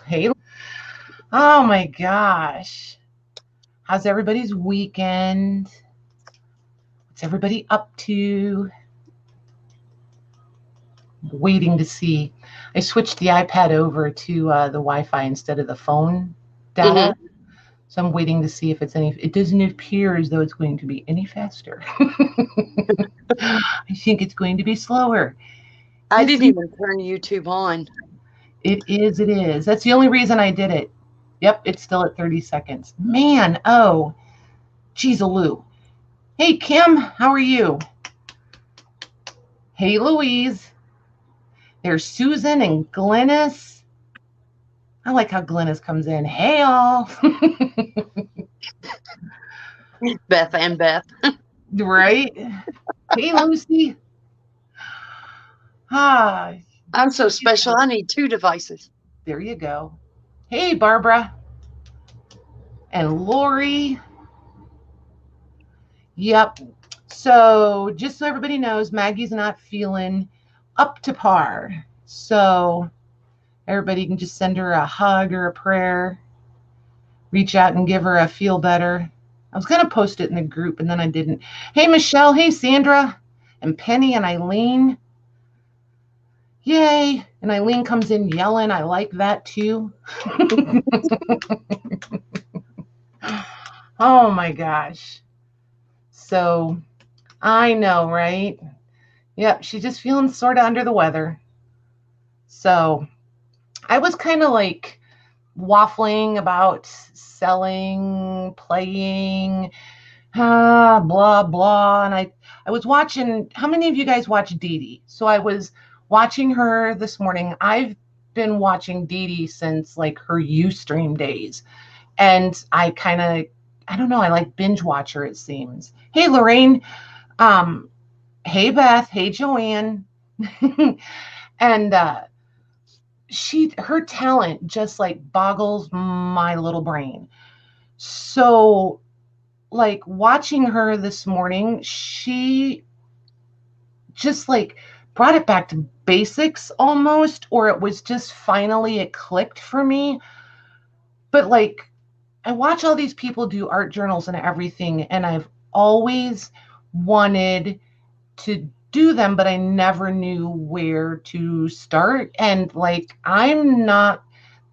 Hey. Oh my gosh. How's everybody's weekend? What's everybody up to? Waiting to see. I switched the iPad over to the Wi-Fi instead of the phone data. Mm-hmm. So I'm waiting to see if it's any. It doesn't appear as though it's going to be any faster. I think it's going to be slower. I didn't even turn YouTube on. It is. It is. That's the only reason I did it. Yep, it's still at 30 seconds. Man, oh, geez, Lou. Hey, Kim, how are you? Hey, Louise. There's Susan and Glennis. I like how Glennis comes in. Hey, all. Beth and Beth. Right? Hey, Lucy. Hi. I'm so special. I need 2 devices. There you go. Hey, Barbara. And Lori. Yep. So just so everybody knows, Maggie's not feeling up to par. So everybody can just send her a hug or a prayer. Reach out and give her a feel better. I was going to post it in the group, and then I didn't. Hey, Michelle. Hey, Sandra. And Penny and Eileen. Yay. And Eileen comes in yelling. I like that, too. Oh, my gosh. So, I know, right? Yep, she's just feeling sort of under the weather. So, I was kind of like waffling about selling, playing, blah, blah. And I was watching, how many of you guys watch Dede? So I was watching her this morning. I've been watching Dede since like her Ustream days. And I kind of, I don't know, I like binge watch her, it seems. Hey, Lorraine. Hey, Beth. Hey, Joanne. And her talent just like boggles my little brain. So like watching her this morning, she just like brought it back to basics almost, or it was just finally it clicked for me. But like I watch all these people do art journals and everything, and I've always wanted to do them, but I never knew where to start. And like I'm not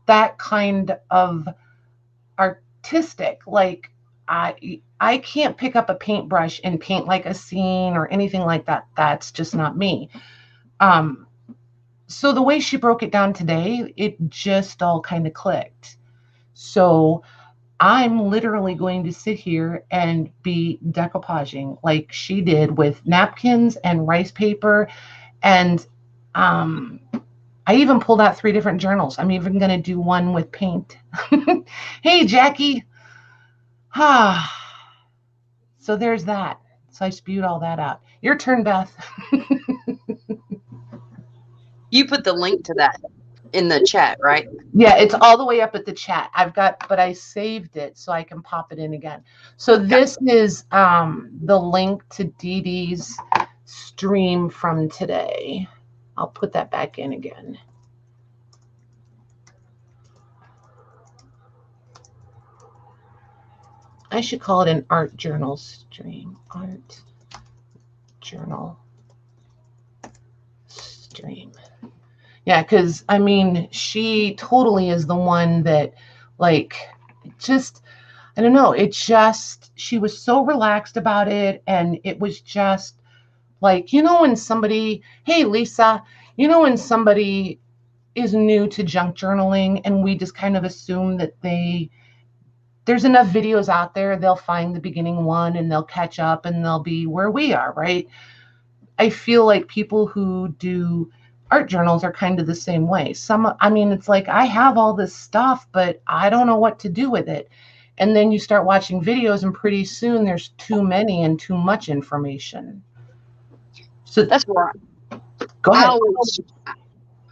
that kind of artistic. Like I can't pick up a paintbrush and paint like a scene or anything like that. That's just not me. So the way she broke it down today, it just all kind of clicked. So I'm literally going to sit here and be decoupaging like she did with napkins and rice paper. And I even pulled out 3 different journals. I'm even going to do one with paint. Hey, Jackie. So there's that. So I spewed all that out. Your turn, Beth. You put the link to that in the chat, right? Yeah, it's all the way up at the chat. But I saved it so I can pop it in again. So this is the link to Dede's stream from today. I'll put that back in again. I should call it an art journal stream. Art journal stream. Yeah, because I mean, she totally is the one that, like, just, I don't know, she was so relaxed about it. And it was just like, when somebody, hey, Lisa, when somebody is new to junk journaling and we just kind of assume that there's enough videos out there, they'll find the beginning one and they'll catch up and they'll be where we are, right? I feel like people who do art journals are kind of the same way. It's like I have all this stuff, but I don't know what to do with it. And then you start watching videos and pretty soon there's too many and too much information. So that's where go ahead.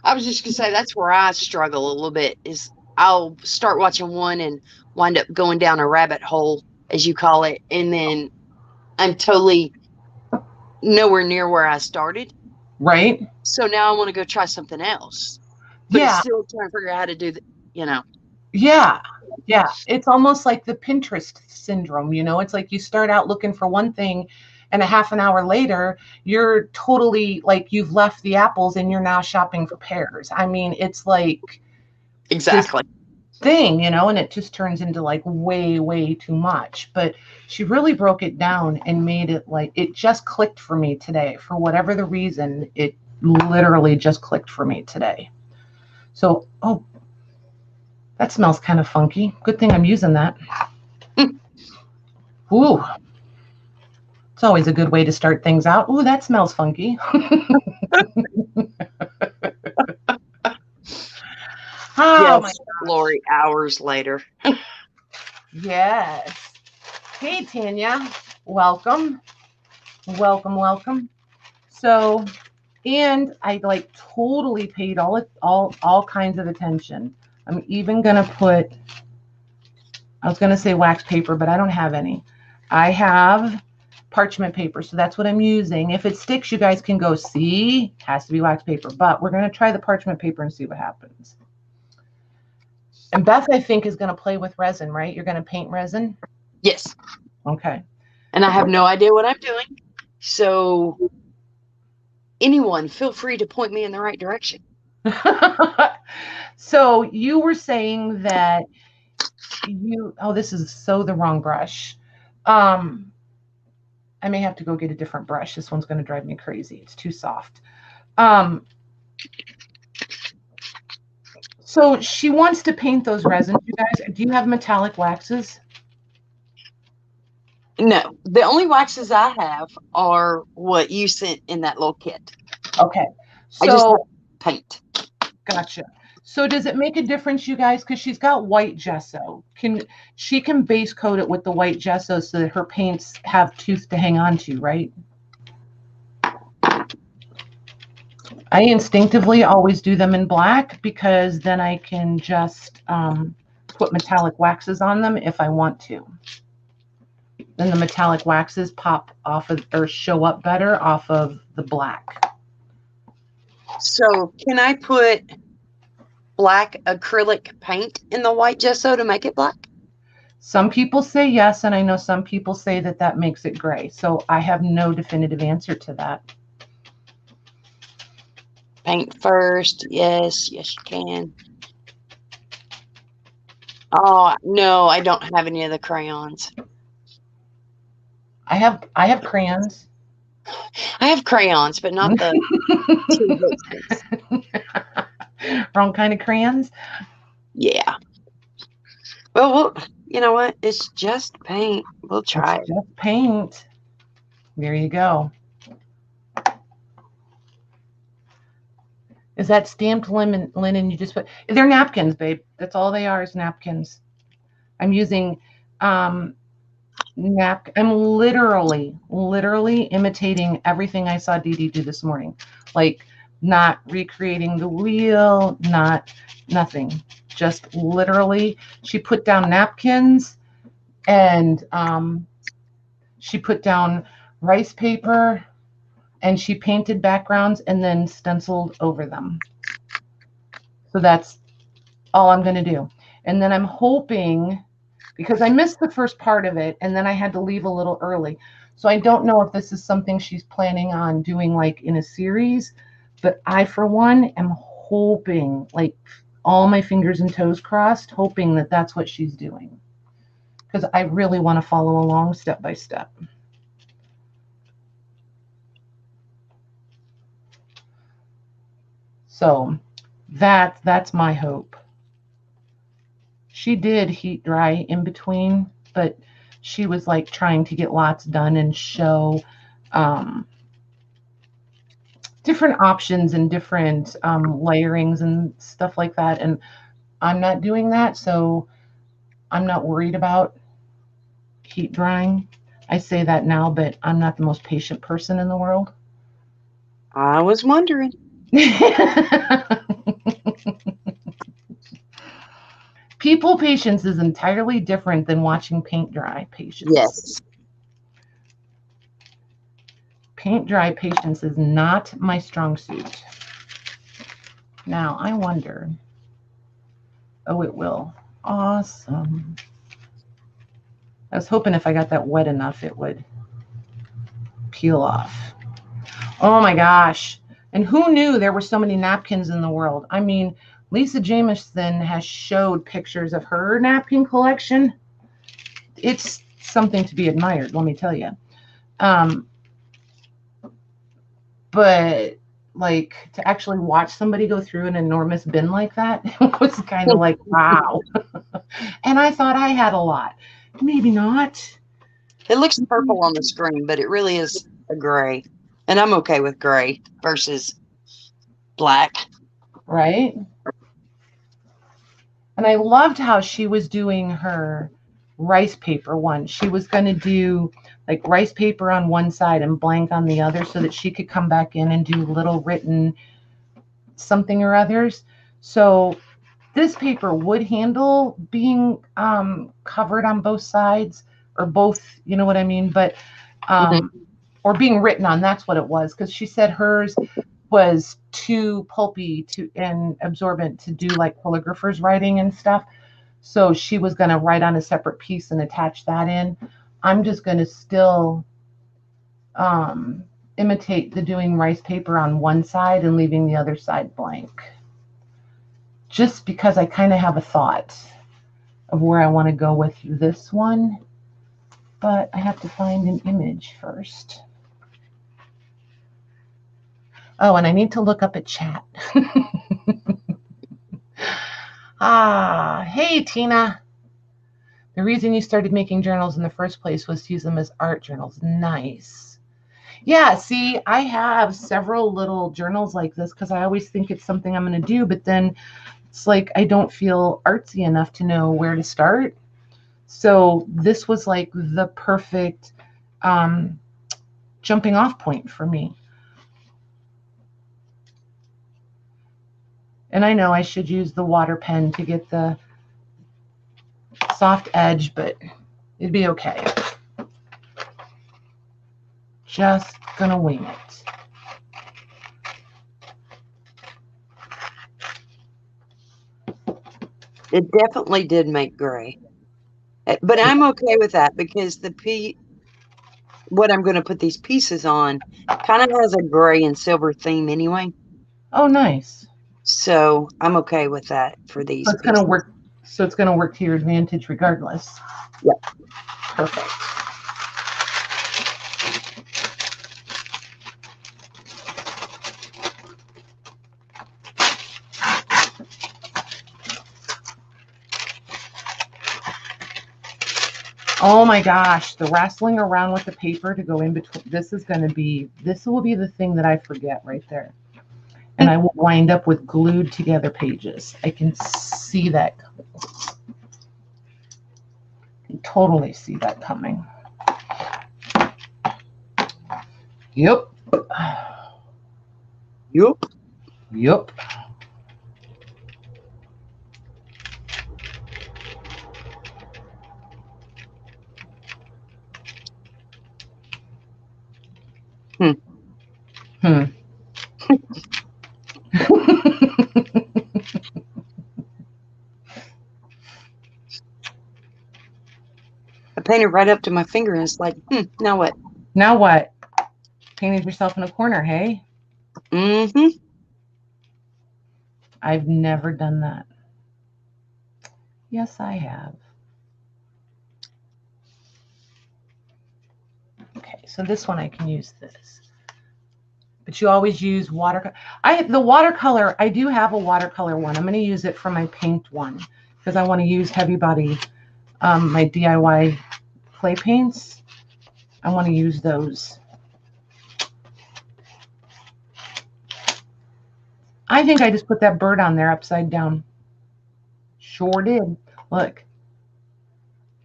I was just going to say that's where I struggle a little bit is I'll start watching one and wind up going down a rabbit hole, as you call it. And then I'm totally nowhere near where I started. Right. So now I want to go try something else. But it's still trying to figure out how to do you know. Yeah. Yeah. It's almost like the Pinterest syndrome, you know, it's like you start out looking for one thing and a half an hour later, you're totally like you've left the apples and you're now shopping for pears. I mean, it's like Exactly. this thing, you know, and it just turns into like way, way too much. But she really broke it down and made it like it just clicked for me today. For whatever the reason, it literally just clicked for me today. So, oh, that smells kind of funky. Good thing I'm using that. Ooh, it's always a good way to start things out. Ooh, that smells funky. Oh, yes, Lori, hours later. Yes. Hey, Tanya. Welcome. Welcome, welcome. So, and I like totally paid all kinds of attention. I'm even gonna put, I was gonna say wax paper, but I don't have any. I have parchment paper, so that's what I'm using. If it sticks, you guys can go see. It has to be wax paper, but we're gonna try the parchment paper and see what happens. And Beth, I think, is gonna play with resin, right? You're gonna paint resin? Yes. Okay. And I have no idea what I'm doing. So anyone, feel free to point me in the right direction. So you were saying that this is so the wrong brush. I may have to go get a different brush. This one's going to drive me crazy. It's too soft. So she wants to paint those resins, you guys. Do you have metallic waxes? No, the only waxes I have are what you sent in that little kit. Okay. I just So paint. gotcha. So does it make a difference, you guys? Because she's got white gesso. She can base coat it with the white gesso so that her paints have tooth to hang on to, right? I instinctively always do them in black because then I can just put metallic waxes on them if I want to. Then the metallic waxes pop off of or show up better off of the black. So can I put black acrylic paint in the white gesso to make it black? Some people say yes, and I know some people say that that makes it gray. So I have no definitive answer to that. Paint first. Yes, yes, you can. Oh, no, I don't have any of the crayons. I have crayons. I have crayons, but not the wrong kind of crayons. Yeah. Well, you know what? It's just paint. We'll try it. Just paint. There you go. Is that stamped linen you just put? They're napkins, babe. That's all they are is napkins. I'm using I'm literally imitating everything I saw Dede do this morning. Like not recreating the wheel, nothing. Just literally, she put down napkins and she put down rice paper and she painted backgrounds and then stenciled over them. So that's all I'm going to do. And then I'm hoping, because I missed the first part of it and then I had to leave a little early. So I don't know if this is something she's planning on doing like in a series, but I, for one, am hoping, like all my fingers and toes crossed, hoping that that's what she's doing. Because I really want to follow along step by step. So that's my hope. She did heat dry in between, but she was like trying to get lots done and show different options and different layerings and stuff like that. And I'm not doing that, so I'm not worried about heat drying. I say that now, but I'm not the most patient person in the world. I was wondering. People patience is entirely different than watching paint dry patience. Yes. Paint dry patience is not my strong suit. Now, I wonder, Oh, it will. Awesome. I was hoping if I got that wet enough, it would peel off. Oh my gosh. And who knew there were so many napkins in the world? I mean, Lisa Jamieson has showed pictures of her napkin collection. It's something to be admired, let me tell you. But like to actually watch somebody go through an enormous bin like that, it was kind of like, wow. And I thought I had a lot. Maybe not. It looks purple on the screen, but it really is a gray. And I'm okay with gray versus black. Right? And I loved how she was doing her rice paper one. She was going to do like rice paper on one side and blank on the other so that she could come back in and do little written something or others. So this paper would handle being covered on both sides or both, you know what I mean? But, or being written on, that's what it was. Because she said hers was too pulpy and absorbent to do like calligrapher's writing and stuff. So she was going to write on a separate piece and attach that in. I'm just going to still imitate the doing rice paper on one side and leaving the other side blank. Just because I kind of have a thought of where I want to go with this one. But I have to find an image first. Oh, and I need to look up a chat. Hey, Tina. The reason you started making journals in the first place was to use them as art journals. Nice. Yeah, see, I have several little journals like this because I always think it's something I'm going to do, but then it's like I don't feel artsy enough to know where to start. So this was like the perfect jumping off point for me. And I know I should use the water pen to get the soft edge, but it'd be okay. Just gonna wing it. It definitely did make gray. But I'm okay with that because what I'm going to put these pieces on kind of has a gray and silver theme anyway. Oh, nice. So I'm okay with that for these. So it's going to work. So it's going to work to your advantage regardless. Yep. Perfect. Oh my gosh, the wrestling around with the paper to go in between. This will be the thing that I forget right there. And I will wind up with glued together pages. I can see that coming. I can totally see that coming. Yep. Yep. Yep. I painted right up to my finger and it's like, now what? Now what? Painted yourself in a corner, hey? Mm-hmm. I've never done that. Yes, I have. Okay, so this one I can use this. But you always use watercolor. The watercolor, I do have a watercolor one. I'm going to use it for my paint one because I want to use heavy body, my DIY clay paints. I want to use those. I think I just put that bird on there upside down. Sure did. Look.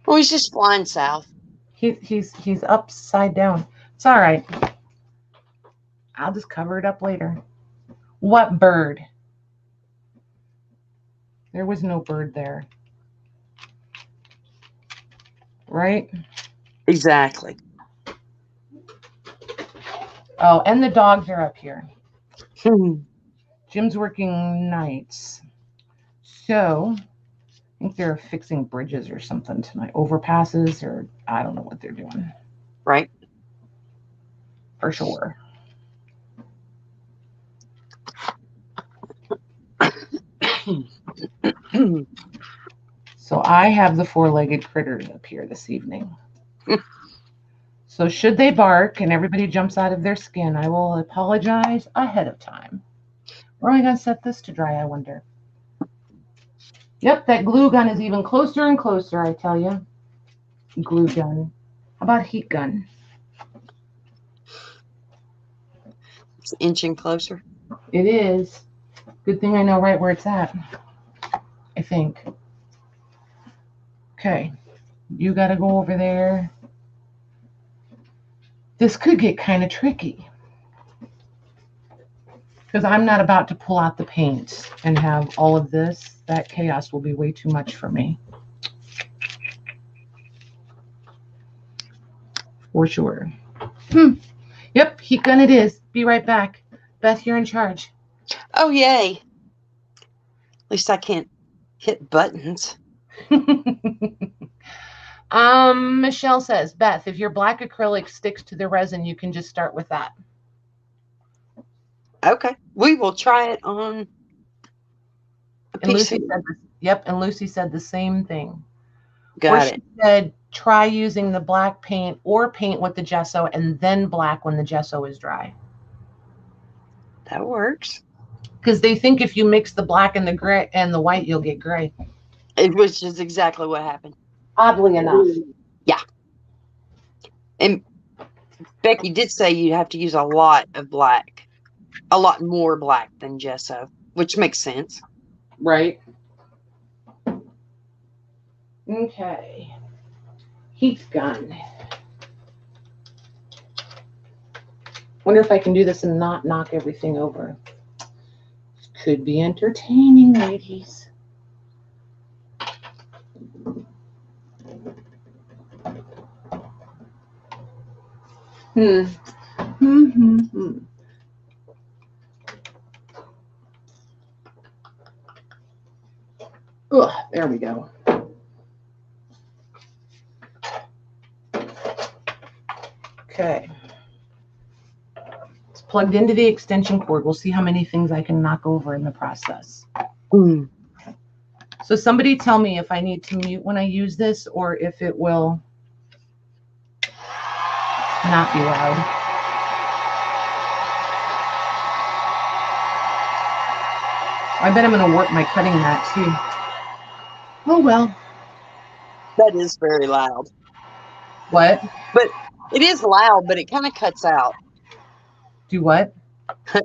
Well, he's just flying south. He's upside down. It's all right. I'll just cover it up later. What bird? There was no bird there. Right? Exactly. Oh, and the dogs are up here. Jim's working nights. So think they're fixing bridges or something tonight. Overpasses, or I don't know what they're doing. Right. For sure. So I have the four-legged critters up here this evening. So should they bark and everybody jumps out of their skin, I will apologize ahead of time. Where am I going to set this to dry, I wonder? Yep, that glue gun is even closer and closer, I tell you. Glue gun. How about heat gun? It's inching closer. It is. Good thing I know right where it's at, I think. Okay, you got to go over there. This could get kind of tricky because I'm not about to pull out the paint and have all of this. That chaos will be way too much for me. For sure. Yep, heat gun it is. Be right back. Beth, you're in charge. Oh, yay. At least I can't hit buttons. Michelle says, Beth, if your black acrylic sticks to the resin, you can just start with that. Okay. We will try it on a And piece. Lucy said this, yep, and Lucy said the same thing. Got it. She said, try using the black paint or paint with the gesso and then black when the gesso is dry. That works. Because they think if you mix the black and the gray and the white, you'll get gray. Which is exactly what happened. Oddly enough. Yeah. And Becky did say you have to use a lot of black. A lot more black than gesso, which makes sense. Right. Okay. Heat gun. Wonder if I can do this and not knock everything over. Could be entertaining, ladies. Ugh, there we go. Okay. It's plugged into the extension cord. We'll see how many things I can knock over in the process. So somebody tell me if I need to mute when I use this or if it will not be loud. I bet I'm going to warp my cutting mat too. Oh, well. That is very loud. What? But it is loud, but it kind of cuts out. Do what?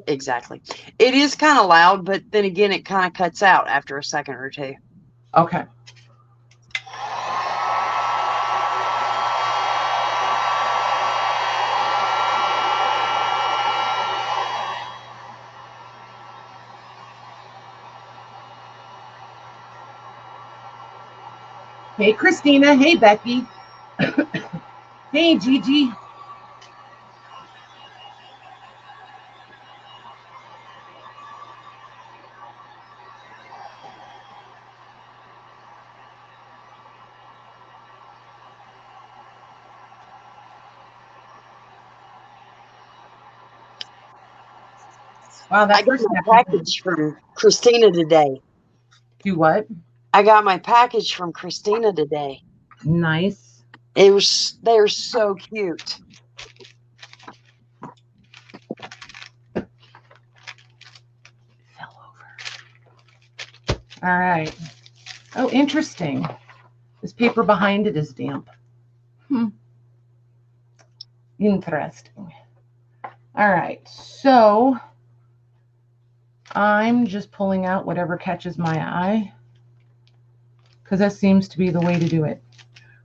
Exactly. It is kind of loud, but then again, it kind of cuts out after a second or two. Okay. Hey, Christina. Hey, Becky. Hey, Gigi. Wow, that I got my package from Christina today. Do what? I got my package from Christina today. Nice. They're so cute. Fell over. All right. Oh, interesting. This paper behind it is damp. Interesting. All right. So I'm just pulling out whatever catches my eye because that seems to be the way to do it.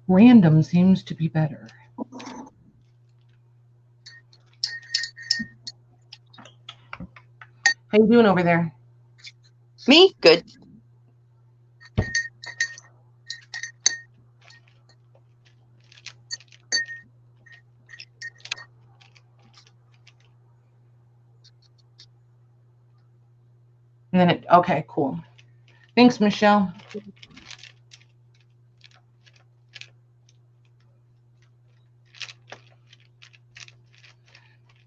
Random seems to be better. How you doing over there? Me? Good. And then okay, cool. Thanks, Michelle.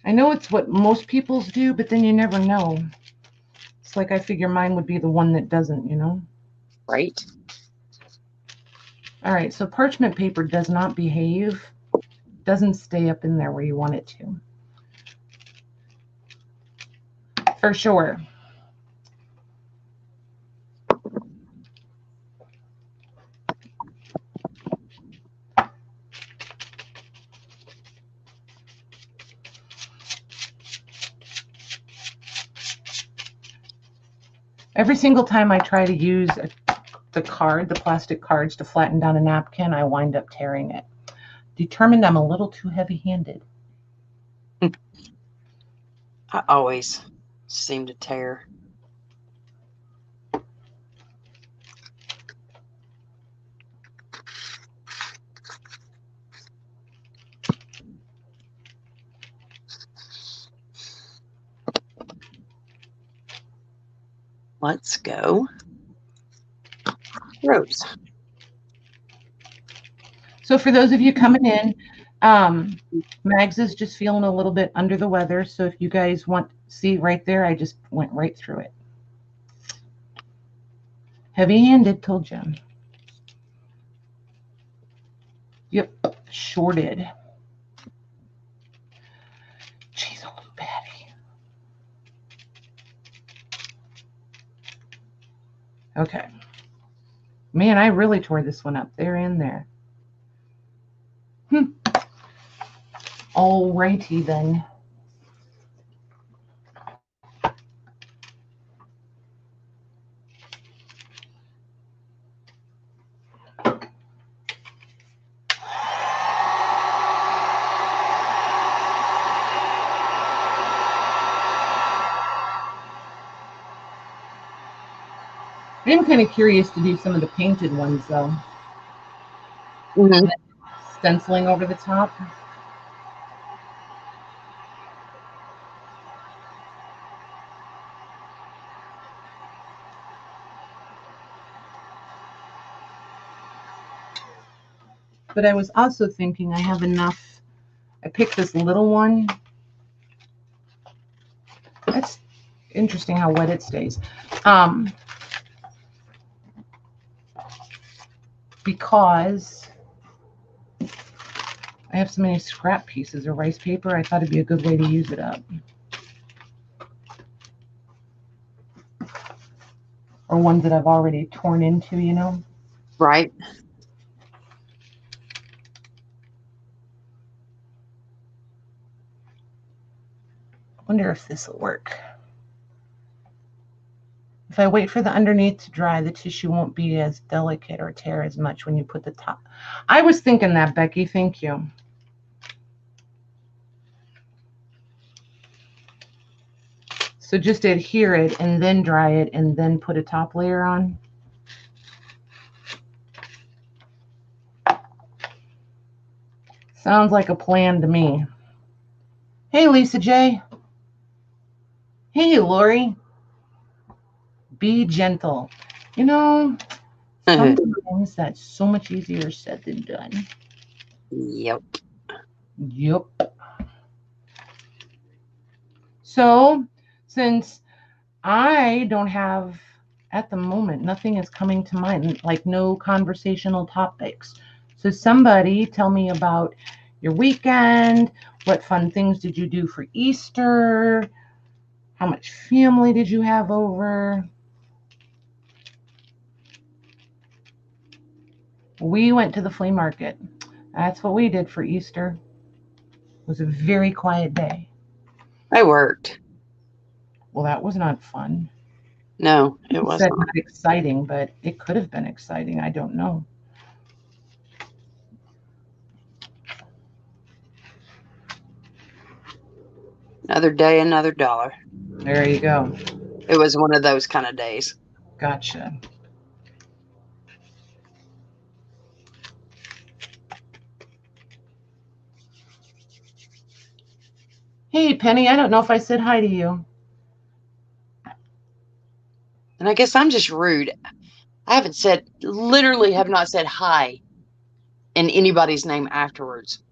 I know it's what most people's do, but then you never know. It's like I figure mine would be the one that doesn't, you know? Right. All right, so parchment paper does not behave. Doesn't stay up in there where you want it to. For sure. Every single time I try to use the plastic cards to flatten down a napkin, I wind up tearing it. Determined I'm a little too heavy-handed. I always seem to tear. Let's go. Rose. So for those of you coming in, Mags is just feeling a little bit under the weather. So if you guys want, see right there, I just went right through it. Heavy-handed, told you. Yep, sure did. Jeez, a little baddie. Okay. Man, I really tore this one up there and there. All righty then. I'm kind of curious to do some of the painted ones though. Mm-hmm. Stenciling over the top. But I was also thinking I have enough. I picked this little one. That's interesting how wet it stays. Because I have so many scrap pieces of rice paper, I thought it'd be a good way to use it up. Or ones that I've already torn into, you know? Right. I wonder if this will work. If I wait for the underneath to dry, the tissue won't be as delicate or tear as much when you put the top. I was thinking that, Becky. Thank you. So just adhere it and then dry it and then put a top layer on. Sounds like a plan to me. Hey, Lisa J. Hey, Lori. Be gentle. You know, sometimes that's so much easier said than done. Yep. Yep. So, since I don't have, at the moment, nothing is coming to mind, like no conversational topics. So somebody tell me about your weekend. What fun things did you do for Easter? How much family did you have over? We went to the flea market. That's what we did for Easter. It was a very quiet day. I worked. Well, that was not fun. No, it wasn't. Not exciting, but it could have been exciting. I don't know. Another day, another dollar. There you go. It was one of those kind of days. Gotcha. Hey, Penny, I don't know if I said hi to you. And I guess I'm just rude. I haven't said, literally have not said hi in anybody's name afterwards.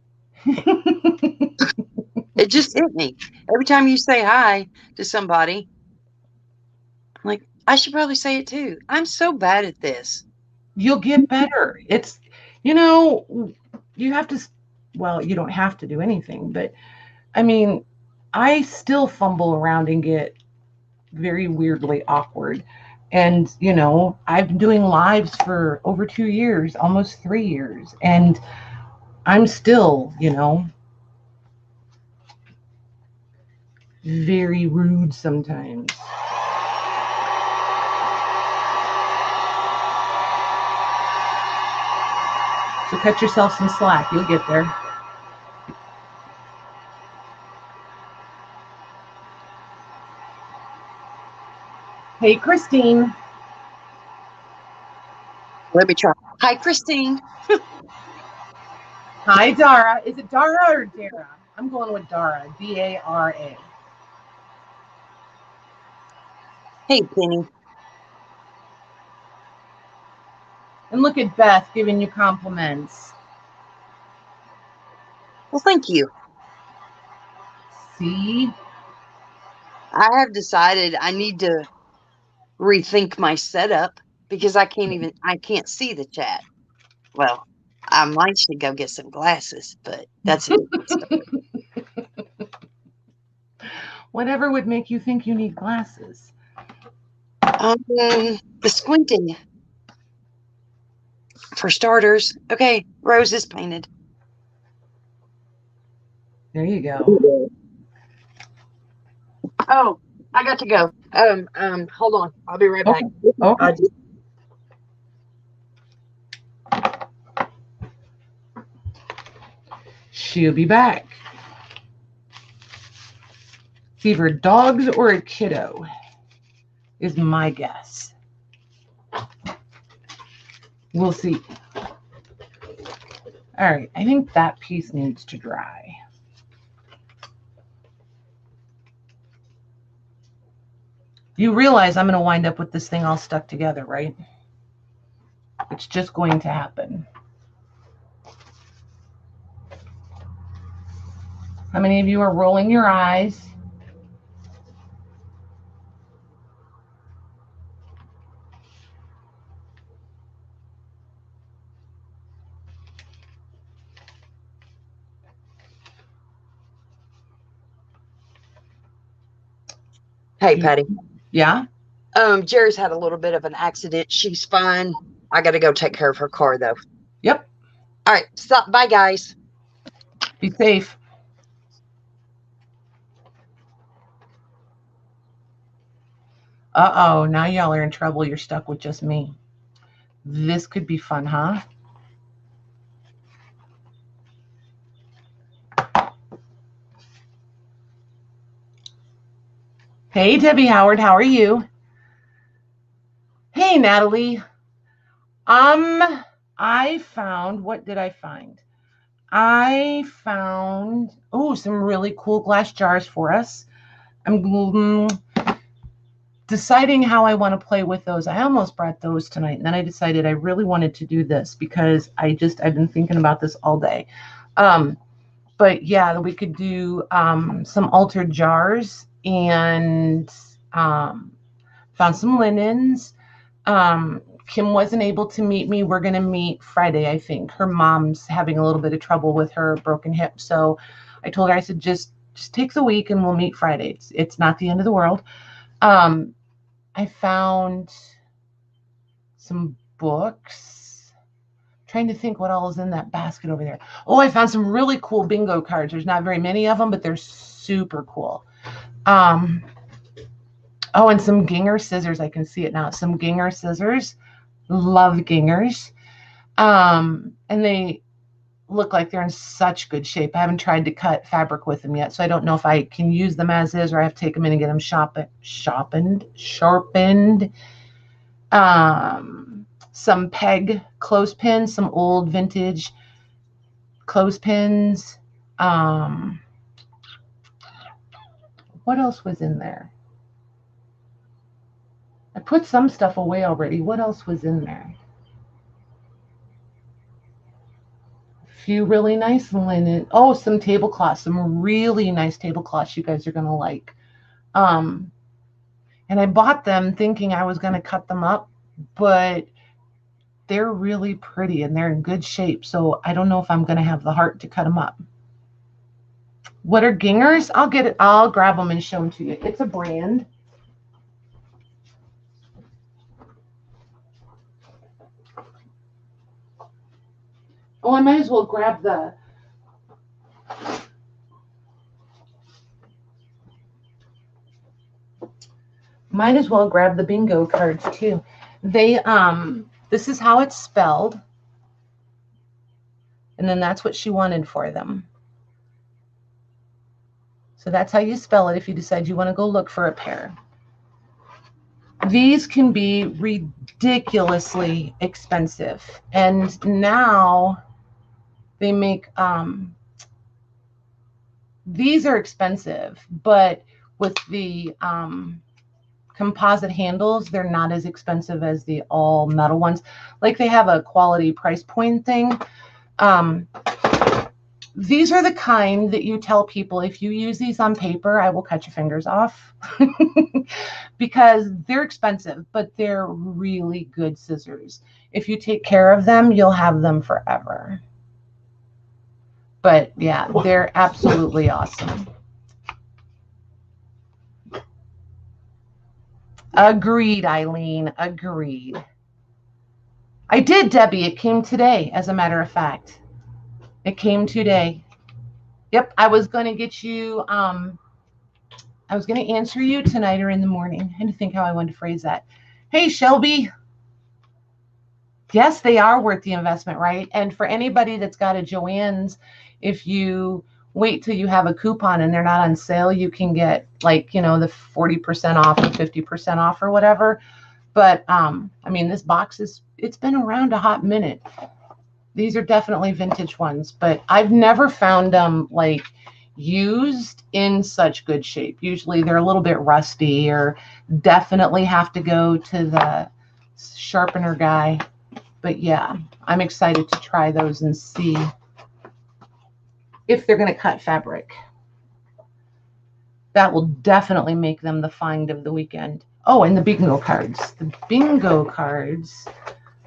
It just hit me. Every time you say hi to somebody, I'm like, I should probably say it too. I'm so bad at this. You'll get better. It's, you have to, well, you don't have to do anything, but I mean, I still fumble around and get very weirdly awkward. And, I've been doing lives for over 2 years, almost 3 years. And I'm still, very rude sometimes. So cut yourself some slack. You'll get there. Hey, Christine. Let me try. Hi, Christine. Hi, Dara. Is it Dara or Dara? I'm going with Dara. D-A-R-A. Hey, Penny. And look at Beth giving you compliments. Well, thank you. See? I have decided I need to rethink my setup because I can't see the chat. Well, I might should go get some glasses, but that's a different story. Whatever would make you think you need glasses? The squinting. For starters. Okay, Rose is painted. There you go. Oh, I got to go. Hold on. I'll be right back. Okay. She'll be back. It's either dogs or a kiddo, is my guess. We'll see. All right, I think that piece needs to dry. You realize I'm going to wind up with this thing all stuck together, right? It's just going to happen. How many of you are rolling your eyes? Hey, Patty. Yeah? Jerry's had a little bit of an accident. She's fine. I got to go take care of her car, though. Yep. All right. Stop. Bye, guys. Be safe. Uh-oh, now y'all are in trouble. You're stuck with just me. This could be fun, huh? Hey, Debbie Howard, how are you? Hey, Natalie. I found, what did I find? I found, some really cool glass jars for us. I'm deciding how I want to play with those. I almost brought those tonight, and then I decided I really wanted to do this because I've been thinking about this all day. But yeah, we could do some altered jars and found some linens. Kim wasn't able to meet me. We're going to meet Friday, I think. Her mom's having a little bit of trouble with her broken hip. So I told her, I said, just take the week and we'll meet Friday. It's not the end of the world. I found some books. Trying to think what all is in that basket over there. Oh, I found some really cool bingo cards. There's not very many of them, but they're super cool. Oh, and some Ginger scissors. I can see it now. Some Ginger scissors. Love Gingers. And they look like they're in such good shape. I haven't tried to cut fabric with them yet, so I don't know if I can use them as is or I have to take them in and get them sharpened. Some peg clothespins, some old vintage clothespins. What else was in there? I put some stuff away already. What else was in there? Few really nice linen. Oh, some tablecloths, some really nice tablecloths you guys are going to like. And I bought them thinking I was going to cut them up, but they're really pretty and they're in good shape. So I don't know if I'm going to have the heart to cut them up. What are gingers? I'll get it. I'll grab them and show them to you. It's a brand. Oh, I might as well grab the... Might as well grab the bingo cards too. They, this is how it's spelled. And then that's what she wanted for them. So that's how you spell it if you decide you want to go look for a pair. These can be ridiculously expensive. And now they make, these are expensive, but with the composite handles, they're not as expensive as the all metal ones. Like they have a quality price point thing. These are the kind that you tell people, if you use these on paper, I will cut your fingers off because they're expensive, but they're really good scissors. If you take care of them, you'll have them forever. But yeah, they're absolutely awesome. Agreed, Eileen. Agreed. I did, Debbie. It came today, as a matter of fact. It came today. Yep, I was going to get you, I was going to answer you tonight or in the morning. I had to think how I wanted to phrase that. Hey, Shelby. Yes, they are worth the investment, right? And for anybody that's got a Joann's, if you wait till you have a coupon and they're not on sale, you can get like, you know, the 40% off or 50% off or whatever. But, I mean, this box it's been around a hot minute. These are definitely vintage ones, but I've never found them like used in such good shape. Usually they're a little bit rusty or definitely have to go to the sharpener guy. But yeah, I'm excited to try those and see if they're going to cut fabric. That will definitely make them the find of the weekend. Oh, and the bingo cards. The bingo cards.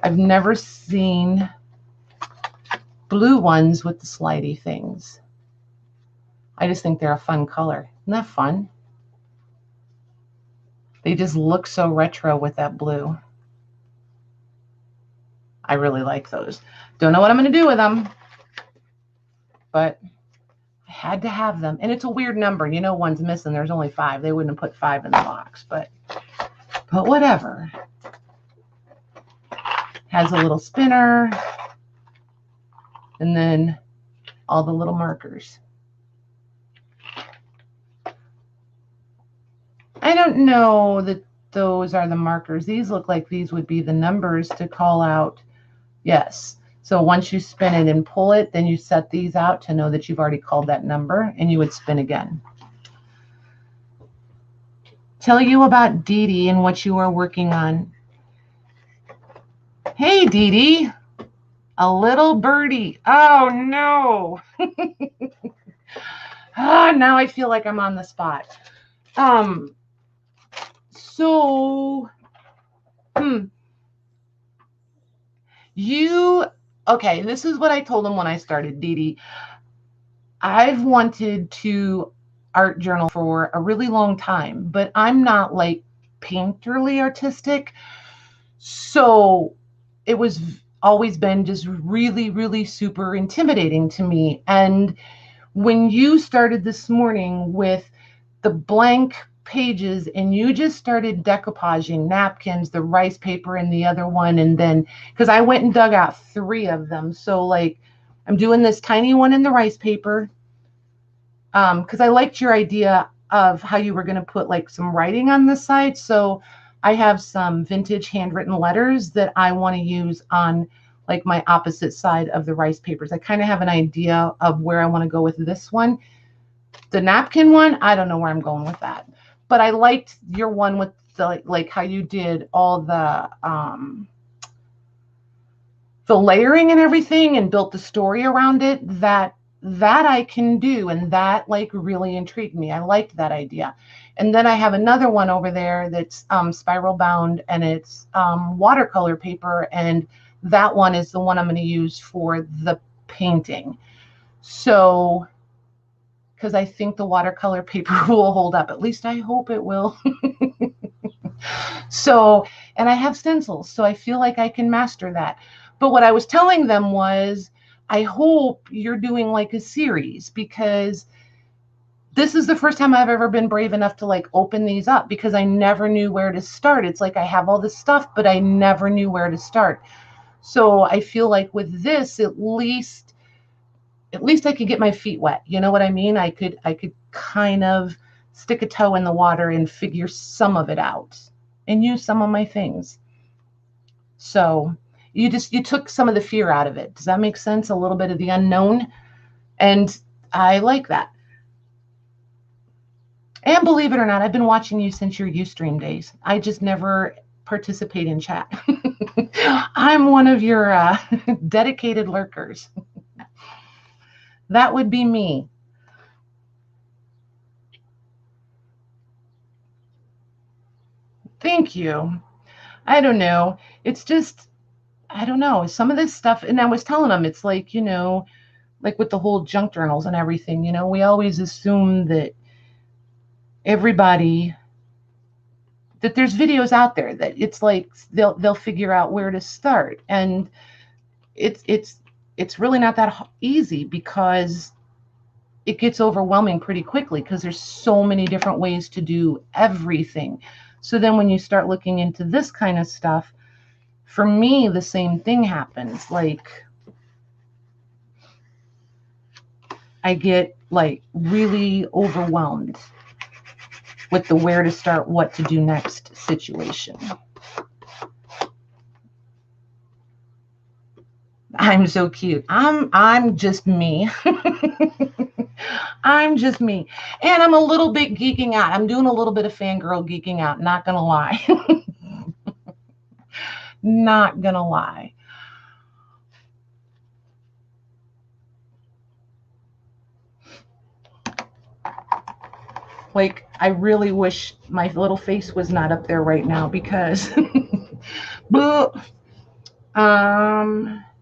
I've never seen blue ones with the slidey things. I just think they're a fun color. Isn't that fun? They just look so retro with that blue. I really like those. Don't know what I'm going to do with them, but I had to have them. And it's a weird number. You know, one's missing. There's only 5. They wouldn't have put 5 in the box, but whatever. Has a little spinner. And then all the little markers. I don't know that those are the markers. These look like these would be the numbers to call out. Yes. So once you spin it and pull it, then you set these out to know that you've already called that number, and you would spin again. Tell you about Dede and what you are working on. Hey, Dede. A little birdie. Oh, no. Now I feel like I'm on the spot. Okay, this is what I told him when I started, Dede. I've wanted to art journal for a really long time, but I'm not like painterly artistic. So it was always been just really, really super intimidating to me. And when you started this morning with the blank pages and you just started decoupaging napkins, the rice paper and the other one, and then because I went and dug out 3 of them, so like I'm doing this tiny one in the rice paper because I liked your idea of how you were going to put like some writing on this side. So I have some vintage handwritten letters that I want to use on like my opposite side of the rice papers. I kind of have an idea of where I want to go with this one. The napkin one, I don't know where I'm going with that. But I liked your one with the like how you did all the the layering and everything and built the story around it, that I can do. And that like really intrigued me. I liked that idea. And then I have another one over there that's spiral bound, and it's watercolor paper. And that one is the one I'm going to use for the painting. So, because I think the watercolor paper will hold up. At least I hope it will. So, and I have stencils, so I feel like I can master that. But what I was telling them was, I hope you're doing like a series, because this is the first time I've ever been brave enough to like open these up, because I never knew where to start. It's like I have all this stuff, but I never knew where to start. So I feel like with this, at least I could get my feet wet. You know what I mean? I could kind of stick a toe in the water and figure some of it out and use some of my things. So you took some of the fear out of it. Does that make sense? A little bit of the unknown. And I like that. And believe it or not, I've been watching you since your Ustream days. I just never participate in chat. I'm one of your dedicated lurkers. That would be me. Thank you. I don't know. It's just, I don't know. Some of this stuff, and I was telling them, it's like, you know, like with the whole junk journals and everything, you know, we always assume that everybody, that there's videos out there that it's like they'll figure out where to start. And it's really not that easy, because it gets overwhelming pretty quickly, because there's so many different ways to do everything. So then when you start looking into this kind of stuff, for me, the same thing happens. Like, I get like really overwhelmed with the where to start, what to do next situation. I'm so cute. I'm just me. I'm just me. And I'm a little bit geeking out. I'm doing a little bit of fangirl geeking out, not gonna lie. Not gonna lie. Like, I really wish my little face was not up there right now, because there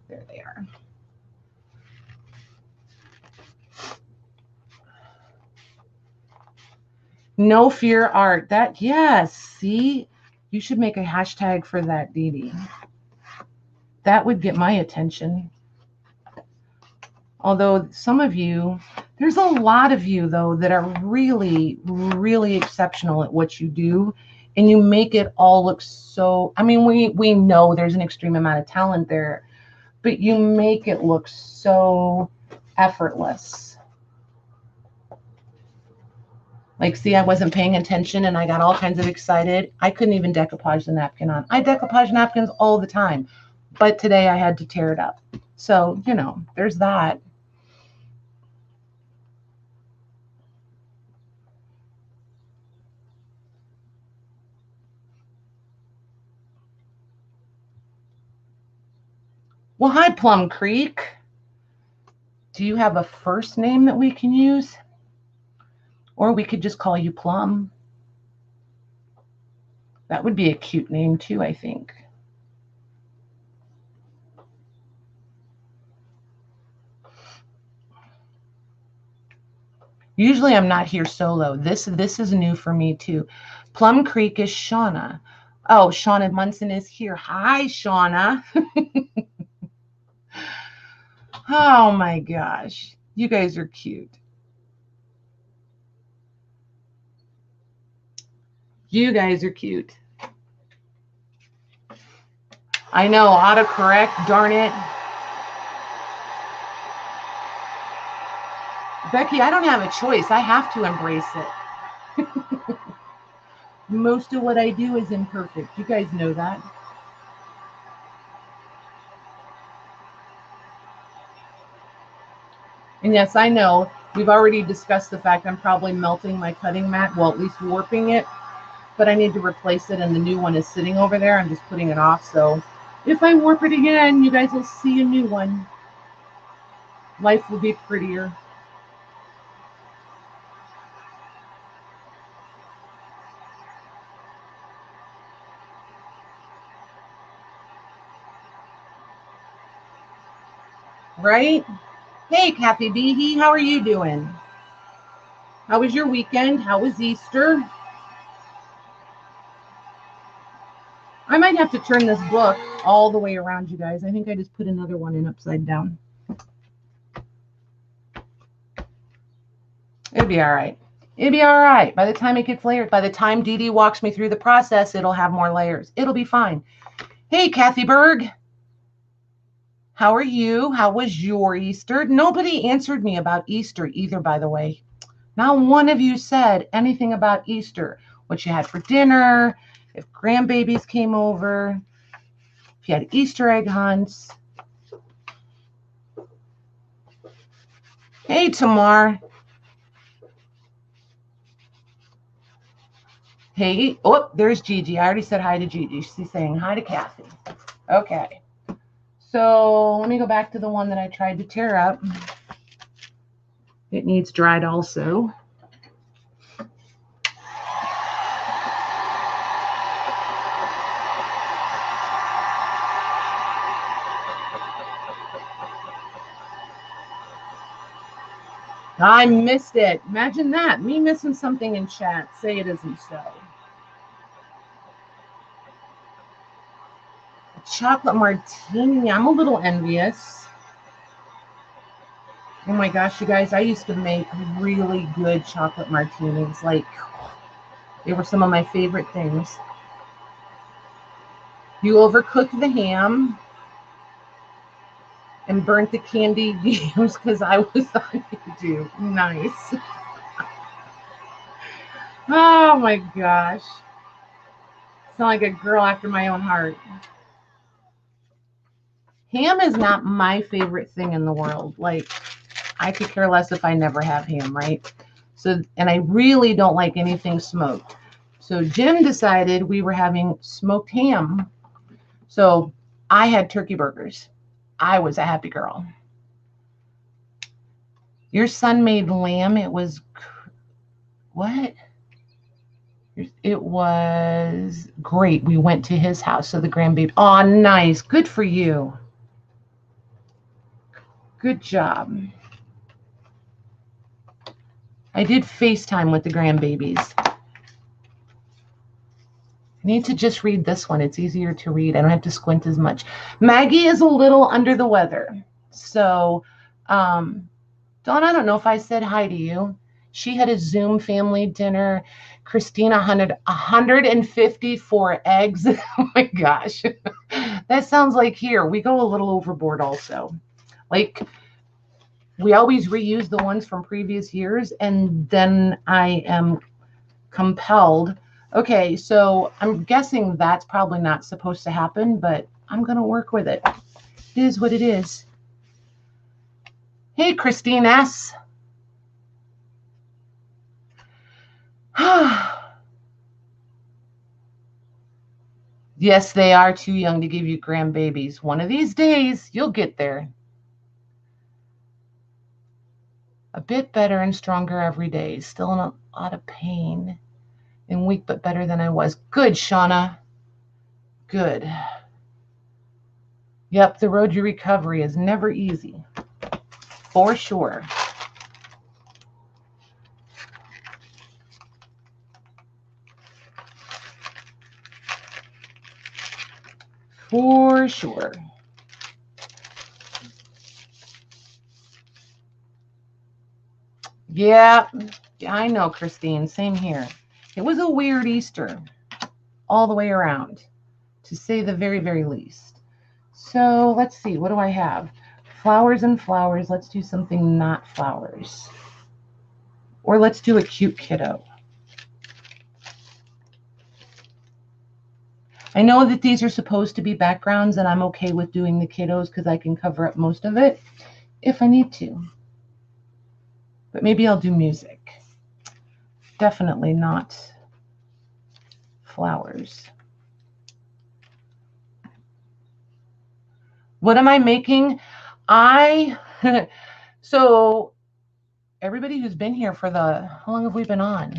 they are. No fear art. That, yes, see, you should make a hashtag for that, Dede. That would get my attention. Although some of you, there's a lot of you though that are really, really exceptional at what you do, and you make it all look so, I mean, we know there's an extreme amount of talent there, but you make it look so effortless. Like, see, I wasn't paying attention and I got all kinds of excited. I couldn't even decoupage the napkin on. I decoupage napkins all the time, but today I had to tear it up. So, you know, there's that. Well, hi, Plum Creek. Do you have a first name that we can use? Or we could just call you Plum. That would be a cute name too, I think. Usually I'm not here solo. This is new for me too. Plum Creek is Shauna. Oh, Shauna Munson is here. Hi, Shauna. Oh my gosh. You guys are cute. You guys are cute. I know, autocorrect, darn it. Becky, I don't have a choice. I have to embrace it. Most of what I do is imperfect. You guys know that. And yes, I know we've already discussed the fact I'm probably melting my cutting mat, well, at least warping it, but I need to replace it, and the new one is sitting over there. I'm just putting it off, so If I warp it again, you guys will see a new one. Life will be prettier. Right? Hey, Kathy Behe, how are you doing? How was your weekend? How was Easter? I might have to turn this book all the way around, you guys. I think I just put another one in upside down. It'll be all right. It'll be all right. By the time it gets layered, by the time Dede walks me through the process, it'll have more layers. It'll be fine. Hey, Kathy Berg. How are you? How was your Easter? Nobody answered me about Easter either, by the way. Not one of you said anything about Easter. What you had for dinner, if grandbabies came over, if you had Easter egg hunts. Hey, Tamar. Hey, oh, there's Gigi. I already said hi to Gigi. She's saying hi to Kathy. Okay. So let me go back to the one that I tried to tear up. It needs dried also. I missed it. Imagine that. Me missing something in chat. Say it isn't so. Chocolate martini. I'm a little envious. Oh my gosh, you guys, I used to make really good chocolate martinis. Like, they were some of my favorite things. You overcooked the ham and burnt the candied yams because I was on YouTube. Nice. Oh my gosh. Sound like a girl after my own heart. Ham is not my favorite thing in the world. Like, I could care less if I never have ham, right? So, and I really don't like anything smoked. So Jim decided we were having smoked ham. So I had turkey burgers. I was a happy girl. Your son made lamb. It was, what? It was great. We went to his house. So the grandbaby. Oh, nice. Good for you. Good job. I did FaceTime with the grandbabies. I need to just read this one. It's easier to read. I don't have to squint as much. Maggie is a little under the weather. So, Dawn, I don't know if I said hi to you. She had a Zoom family dinner. Christina 154 eggs. Oh my gosh. That sounds like here. We go a little overboard also. Like, we always reuse the ones from previous years, and then I am compelled. Okay, so I'm guessing that's probably not supposed to happen, but I'm going to work with it. It is what it is. Hey, Christine S. Yes, they are too young to give you grandbabies. One of these days, you'll get there. A bit better and stronger every day. Still in a lot of pain and weak, but better than I was. Good, Shauna. Good. Yep, the road to recovery is never easy. For sure. For sure. Yeah, I know, Christine. Same here. It was a weird Easter all the way around, to say the very, very least. So let's see. What do I have? Flowers and flowers. Let's do something not flowers. Or let's do a cute kiddo. I know that these are supposed to be backgrounds, and I'm okay with doing the kiddos because I can cover up most of it if I need to. But maybe I'll do music. Definitely not flowers. What am I making? So everybody who's been here for how long have we been on?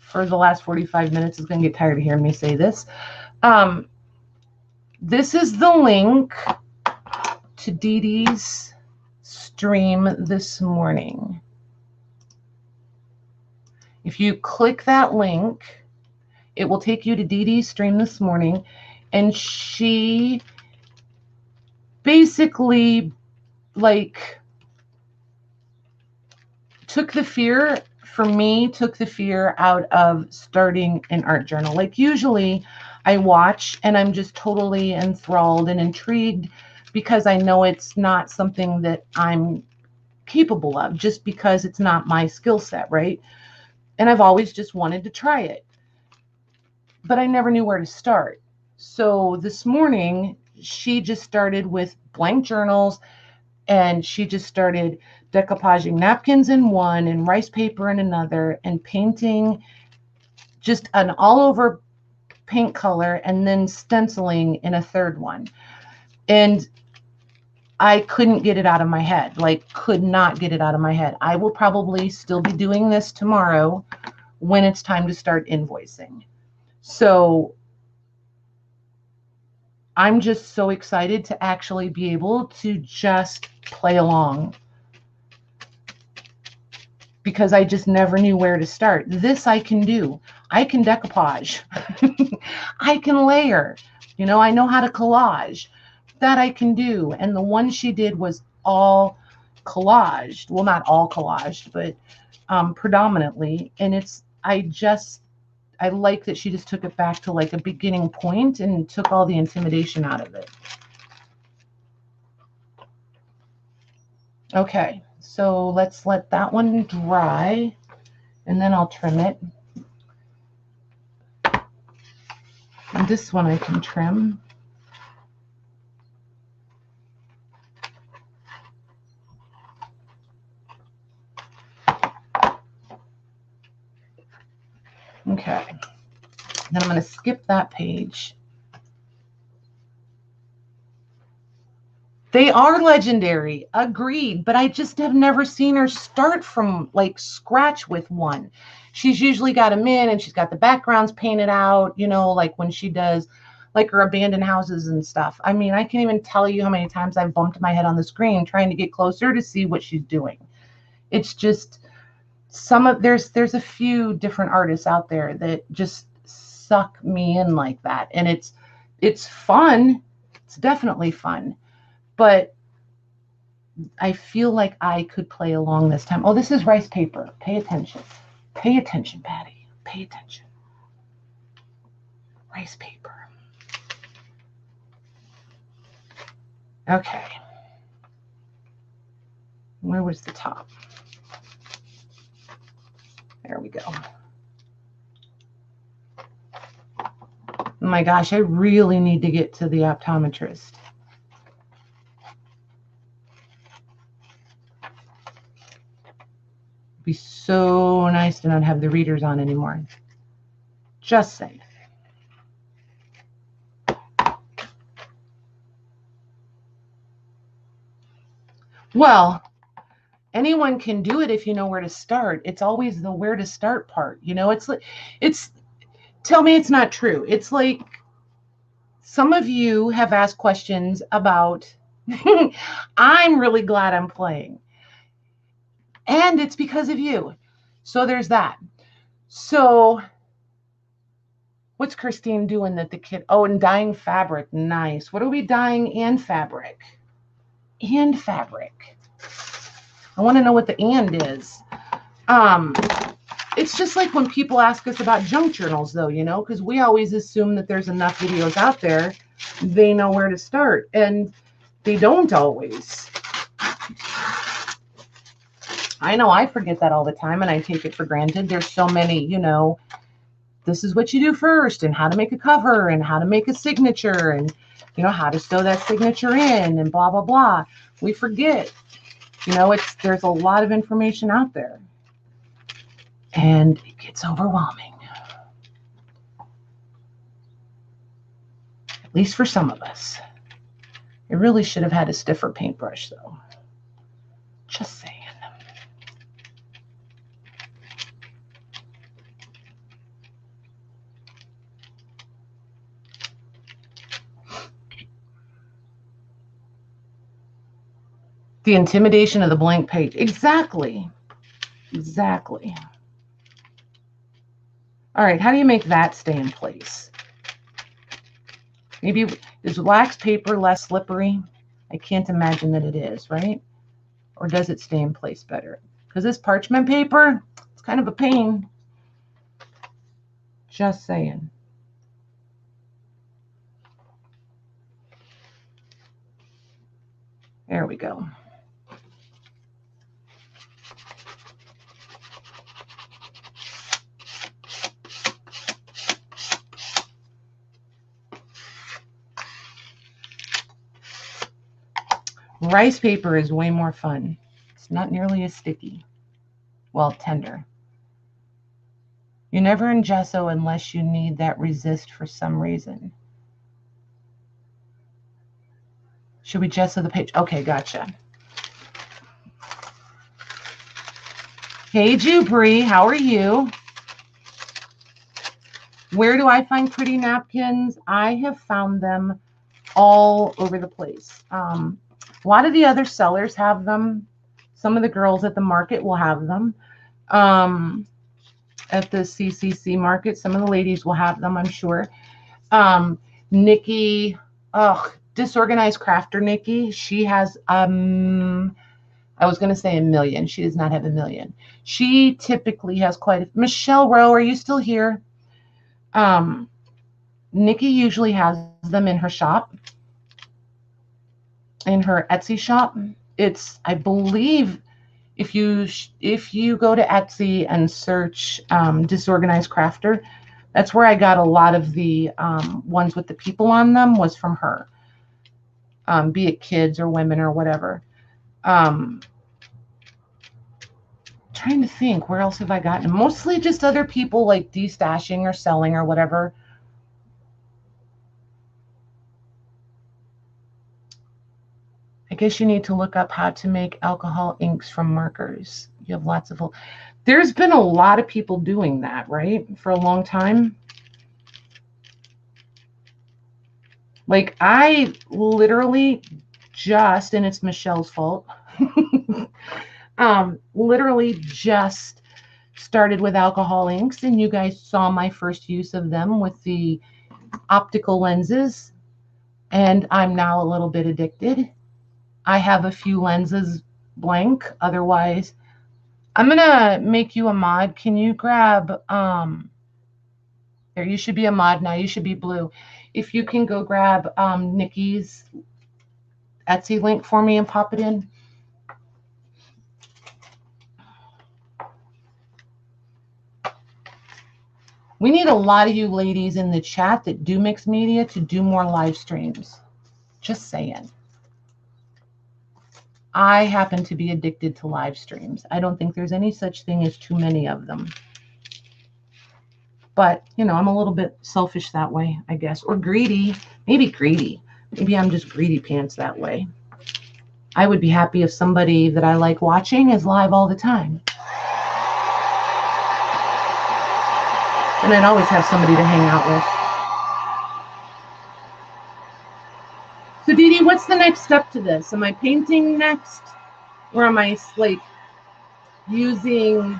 For the last 45 minutes is going to get tired of hearing me say this. This is the link to Dede's stream this morning. If you click that link, it will take you to Dede's stream this morning, and she basically took the fear out of starting an art journal. Like usually I watch and I'm just totally enthralled and intrigued because I know it's not something that I'm capable of, just because it's not my skill set, right? And I've always just wanted to try it, but I never knew where to start. So this morning she just started with blank journals, and she just started decoupaging napkins in one and rice paper in another and painting just an all over paint color and then stenciling in a third one. And I couldn't get it out of my head, could not get it out of my head. I will probably still be doing this tomorrow when it's time to start invoicing. So I'm just so excited to actually be able to just play along, because I just never knew where to start. This I can do. I can decoupage. I can layer. I know how to collage. That I can do. And the one she did was all collaged. Well, not all collaged, but predominantly. And I like that she just took it back to a beginning point and took all the intimidation out of it. Okay, so let's let that one dry, and then I'll trim it. And this one I can trim. Okay, then I'm going to skip that page. They are legendary, agreed, but I just have never seen her start from scratch with one. She's usually got them in and she's got the backgrounds painted out, when she does her abandoned houses and stuff. I mean, I can't even tell you how many times I've bumped my head on the screen trying to get closer to see what she's doing. It's just there's a few different artists out there that just suck me in like that. And it's fun. It's definitely fun. But I feel like I could play along this time. Oh, this is rice paper. Pay attention. Pay attention, Patty. Pay attention. Rice paper. Okay. Where was the top? There we go. Oh my gosh, I really need to get to the optometrist. Be so nice to not have the readers on anymore. Just saying. Well, anyone can do it if you know where to start. It's always the where to start part. It's tell me it's not true. It's like some of you have asked questions about I'm really glad I'm playing. And it's because of you. So there's that. So what's Christine doing that the kid? Oh, and dyeing fabric. Nice. What are we dyeing and fabric? And fabric. I want to know what the and is. It's just like when people ask us about junk journals, though, because we always assume that there's enough videos out there, they know where to start. And they don't always. I know I forget that all the time, and I take it for granted. There's so many, this is what you do first, and how to make a cover, and how to make a signature, and, how to sew that signature in, and blah, blah, blah. We forget. There's a lot of information out there. And it gets overwhelming. At least for some of us. It really should have had a stiffer paintbrush, though. Just saying. The intimidation of the blank page. Exactly. Exactly. All right, how do you make that stay in place? Maybe is wax paper less slippery? I can't imagine that it is, right? Or does it stay in place better? Because this parchment paper, it's kind of a pain. Just saying. There we go. Rice paper is way more fun. It's not nearly as sticky. Well, tender. You never in gesso unless you need that resist for some reason. Should we gesso the page? Okay, gotcha. Hey, Jubri, how are you? Where do I find pretty napkins? I have found them all over the place. A lot of the other sellers have them. Some of the girls at the market will have them. At the CCC market, some of the ladies will have them, I'm sure. Nikki, Disorganized Crafter Nikki, she has, I was going to say 1 million. She does not have 1 million. She typically has quite a, Michelle Rowe, are you still here? Nikki usually has them in her shop, in her Etsy shop. It's, I believe, if you go to Etsy and search Disorganized Crafter, that's where I got a lot of the ones with the people on them was from her, be it kids or women or whatever. Trying to think, where else have I gotten? Mostly just other people like destashing or selling or whatever. I guess you need to look up how to make alcohol inks from markers. You have lots of, there's been a lot of people doing that, right? For a long time. Like I literally just, and it's Michelle's fault, literally just started with alcohol inks, and you guys saw my first use of them with the optical lenses, and I'm now a little bit addicted. I have a few lenses blank. Otherwise, I'm gonna make you a mod. Can you grab there, you should be a mod now. You should be blue. If you can go grab Nikki's Etsy link for me and pop it in. We need a lot of you ladies in the chat that do mixed media to do more live streams. Just saying. I happen to be addicted to live streams. I don't think there's any such thing as too many of them. But, you know, I'm a little bit selfish that way, I guess. Or greedy. Maybe greedy. Maybe I'm just greedy pants that way. I would be happy if somebody that I like watching is live all the time. And I'd always have somebody to hang out with. So, Dede, what's the next step to this? Am I painting next? Or am I, like, using...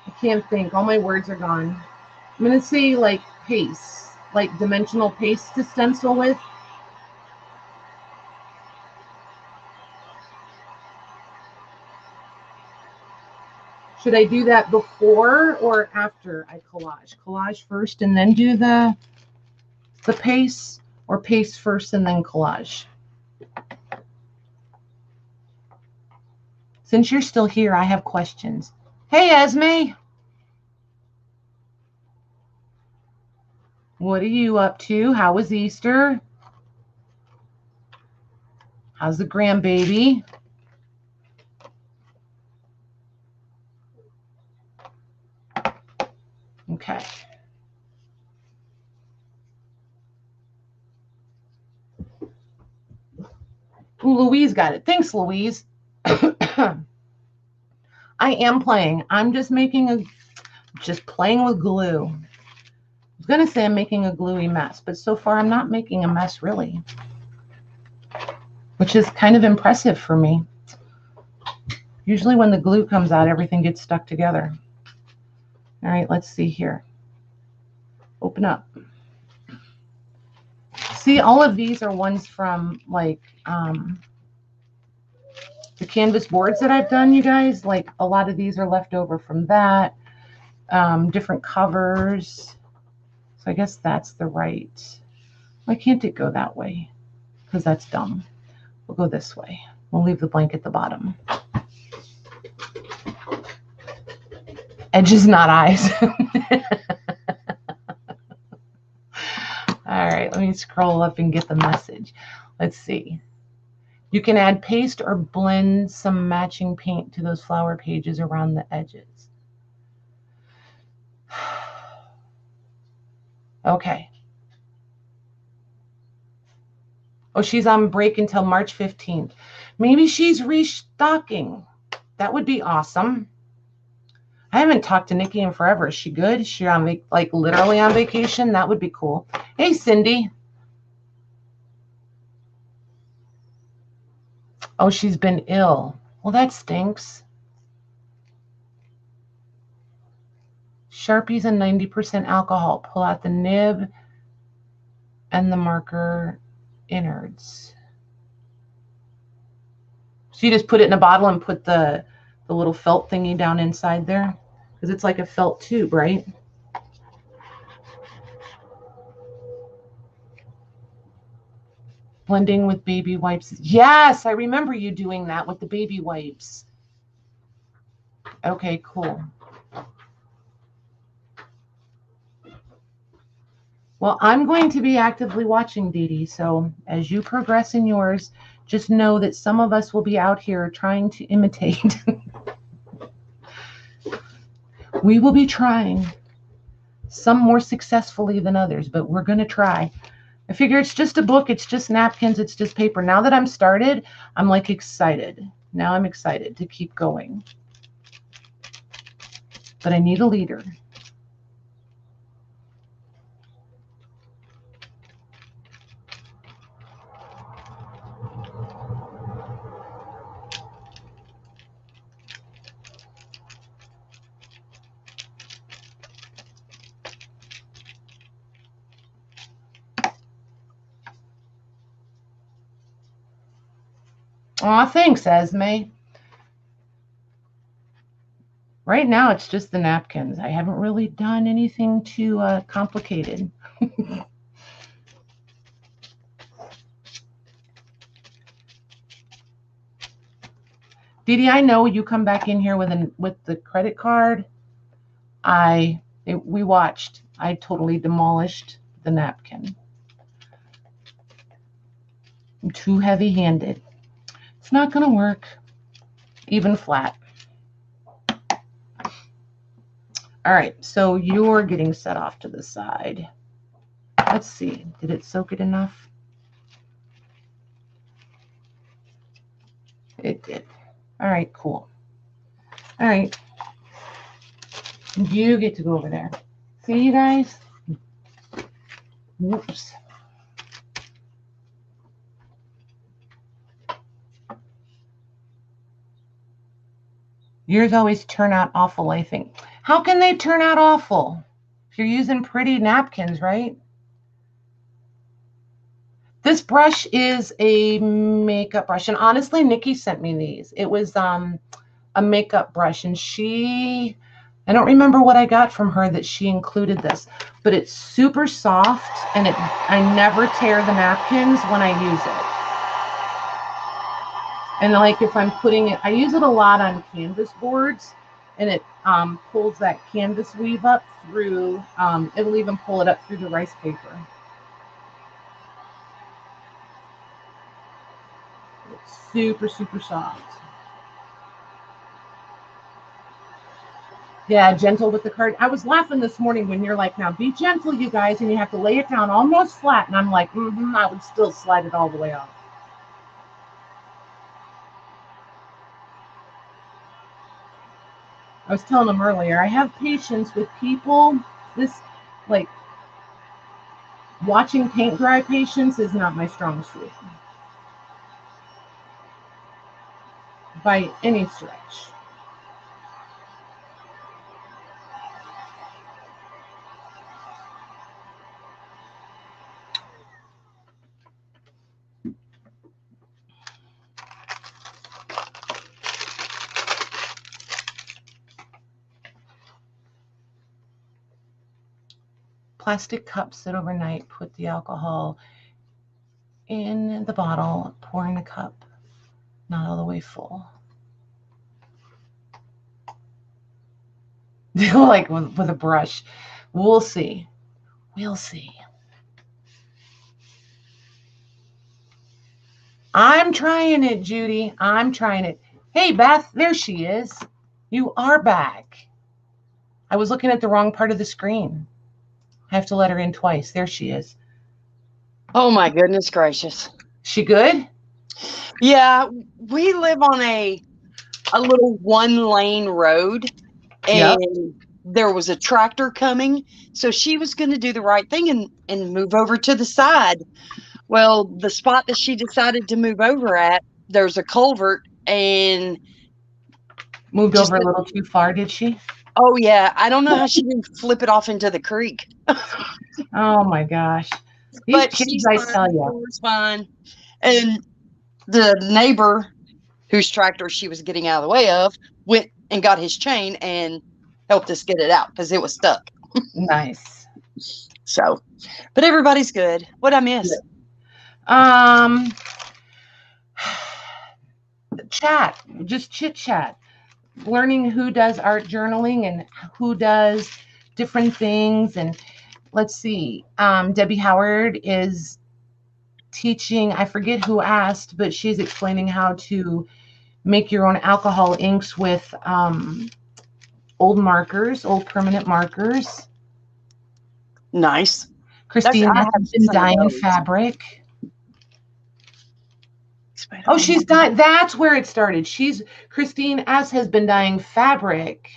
I can't think. All my words are gone. I'm going to say, like, paste. Like, dimensional paste to stencil with. Should I do that before or after I collage? Collage first and then do the paste, or paste first and then collage? Since you're still here, I have questions. Hey, Esme. What are you up to? How was Easter? How's the grandbaby? Okay. Ooh, Louise got it. Thanks, Louise. I am playing. I'm just just playing with glue. I was going to say I'm making a gluey mess, but so far I'm not making a mess really, which is kind of impressive for me. Usually when the glue comes out, everything gets stuck together. All right, let's see here. Open up. See, all of these are ones from like the canvas boards that I've done, you guys. Like a lot of these are left over from that. Different covers. So I guess that's the right. Why can't it go that way? Because that's dumb. We'll go this way. We'll leave the blank at the bottom. Edges, not eyes. All right, let me scroll up and get the message. Let's see. You can add paste or blend some matching paint to those flower pages around the edges. Okay. Oh, she's on break until March 15th. Maybe she's restocking. That would be awesome. I haven't talked to Nikki in forever. Is she good? Is she on like literally on vacation? That would be cool. Hey, Cindy. Oh, she's been ill. Well, that stinks. Sharpies and 90% alcohol. Pull out the nib and the marker innards. So you just put it in a bottle and put the little felt thingy down inside there? Because it's like a felt tube, right? Blending with baby wipes. Yes, I remember you doing that with the baby wipes. Okay, cool. Well, I'm going to be actively watching, Dede. So as you progress in yours, just know that some of us will be out here trying to imitate. We will be trying, some more successfully than others, but we're going to try. I figure it's just a book. It's just napkins. It's just paper. Now that I'm started, I'm like excited. Now I'm excited to keep going. But I need a leader. Aw, thanks, Esme. Right now, it's just the napkins. I haven't really done anything too complicated. Dede, I know you come back in here with the credit card. We watched. I totally demolished the napkin. I'm too heavy-handed. It's not going to work, even flat. All right, so you're getting set off to the side. Let's see. Did it soak it enough? It did. All right, cool. All right. You get to go over there. See you guys? Whoops. Yours always turn out awful, I think. How can they turn out awful? If you're using pretty napkins, right? This brush is a makeup brush. And honestly, Nikki sent me these. It was a makeup brush. And I don't remember what I got from her that she included this. But it's super soft. And I never tear the napkins when I use it. And like if I'm putting it, I use it a lot on canvas boards, and it pulls that canvas weave up through, it'll even pull it up through the rice paper. It's super, super soft. Yeah, gentle with the card. I was laughing this morning when you're like, now be gentle, you guys, and you have to lay it down almost flat. And I'm like, I would still slide it all the way off. I was telling them earlier, I have patience with people. This, like, watching paint dry patience is not my strong suit by any stretch. Plastic cups sit overnight, put the alcohol in the bottle, pour in the cup, not all the way full. Like with a brush. We'll see. We'll see. I'm trying it, Judy. I'm trying it. Hey, Beth, there she is. You are back. I was looking at the wrong part of the screen. I have to let her in twice. There she is. Oh, my goodness gracious. She good? Yeah, we live on a little one-lane road, and there was a tractor coming, so she was going to do the right thing and move over to the side. Well, the spot that she decided to move over at, there's a culvert, and moved over a little too far, did she? Oh, yeah. I don't know how she didn't flip it off into the creek. Oh, my gosh. These But kids, she's I fine. tell you. It was fine. And the neighbor whose tractor she was getting out of the way of went and got his chain and helped us get it out because it was stuck. Nice. So, but everybody's good. What'd I miss? Chat, just chit chat. Learning who does art journaling and who does different things. And let's see, Debbie Howard is teaching, I forget who asked, but she's explaining how to make your own alcohol inks with old markers, old permanent markers. Nice. Christine has been dyeing fabric. Oh, she's dyeing. That's where it started. Christine S has been dyeing fabric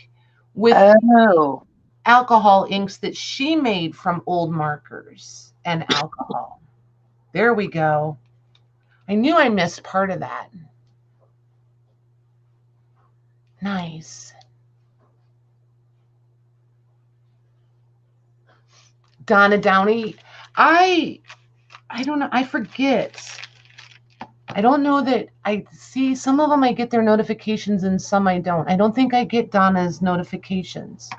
with alcohol inks that she made from old markers and alcohol. There we go. I knew I missed part of that. Nice. Donna Downey. I don't know. I forget. I don't know that I see some of them I get their notifications and some I don't. I don't think I get Donna's notifications.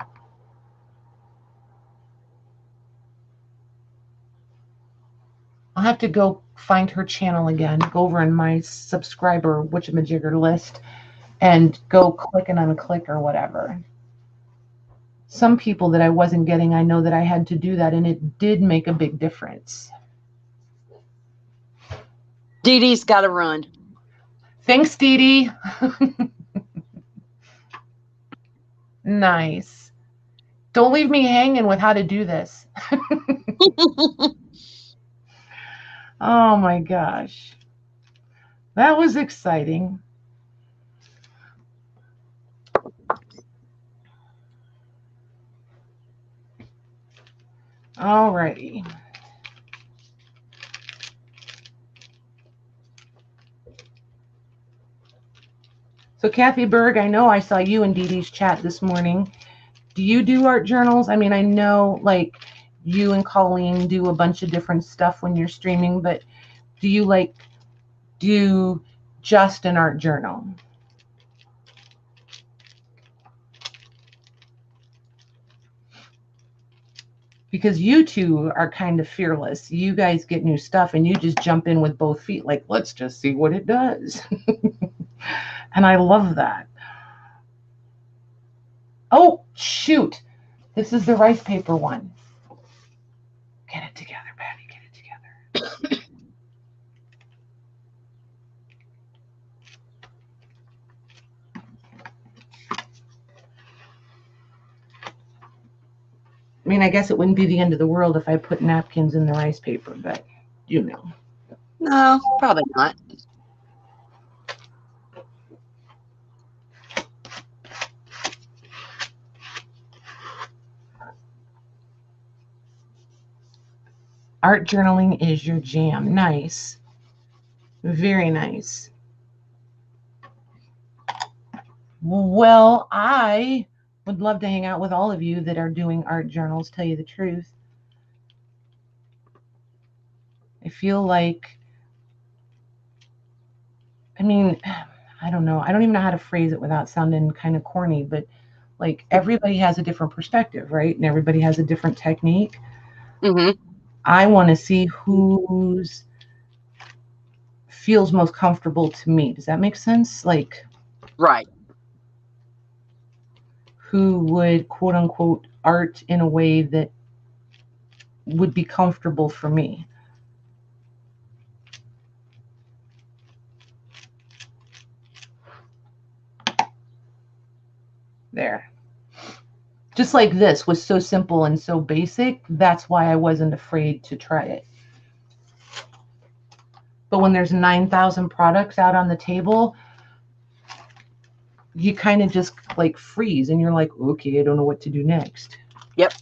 I'll have to go find her channel again, go over in my subscriber whatchamajigger list and go click and unclick or whatever. Some people that I wasn't getting, I know that I had to do that, and it did make a big difference. Dee Dee's got to run. Thanks, Dee Dee. Nice. Don't leave me hanging with how to do this. Oh my gosh. That was exciting. Alrighty. So Kathy Berg, I know I saw you in Dee Dee's chat this morning. Do you do art journals? I mean, I know like you and Colleen do a bunch of different stuff when you're streaming, but do you like do just an art journal? Because you two are kind of fearless. You guys get new stuff and you just jump in with both feet. Like, let's just see what it does. And I love that. Oh, shoot. This is the rice paper one. Get it together, Patty. Get it together. I mean, I guess it wouldn't be the end of the world if I put napkins in the rice paper, but you know. No, probably not. art journaling is your jam. Nice. Very nice. Well, I would love to hang out with all of you that are doing art journals, tell you the truth. I feel like, I mean, I don't know. I don't even know how to phrase it without sounding kind of corny, but like everybody has a different perspective, right? And everybody has a different technique. Mm-hmm. I want to see whose feels most comfortable to me. Does that make sense? Like, right. Who would quote unquote art in a way that would be comfortable for me. There. Just like this was so simple and so basic, that's why I wasn't afraid to try it. But when there's 9,000 products out on the table, you kind of just like freeze and you're like, okay, I don't know what to do next. Yep.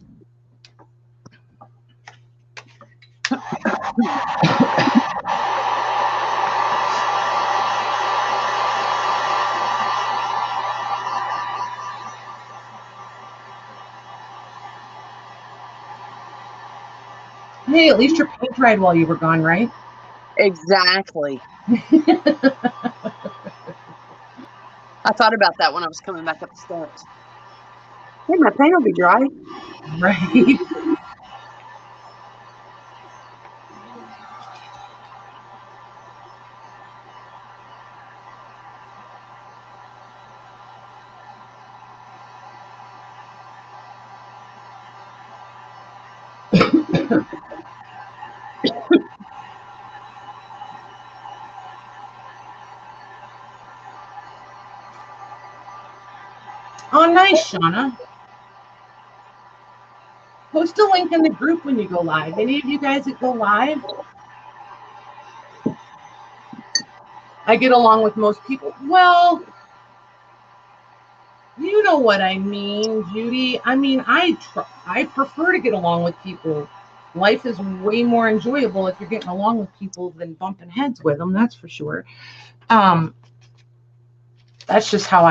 Hey, at least your paint dried while you were gone, right? Exactly. I thought about that when I was coming back up the steps. Hey, my paint will be dry. Right. Oh, nice, Shauna. Post a link in the group when you go live. Any of you guys that go live? I get along with most people. Well, you know what I mean, Judy. I mean, I prefer to get along with people. Life is way more enjoyable if you're getting along with people than bumping heads with them. That's for sure. That's just how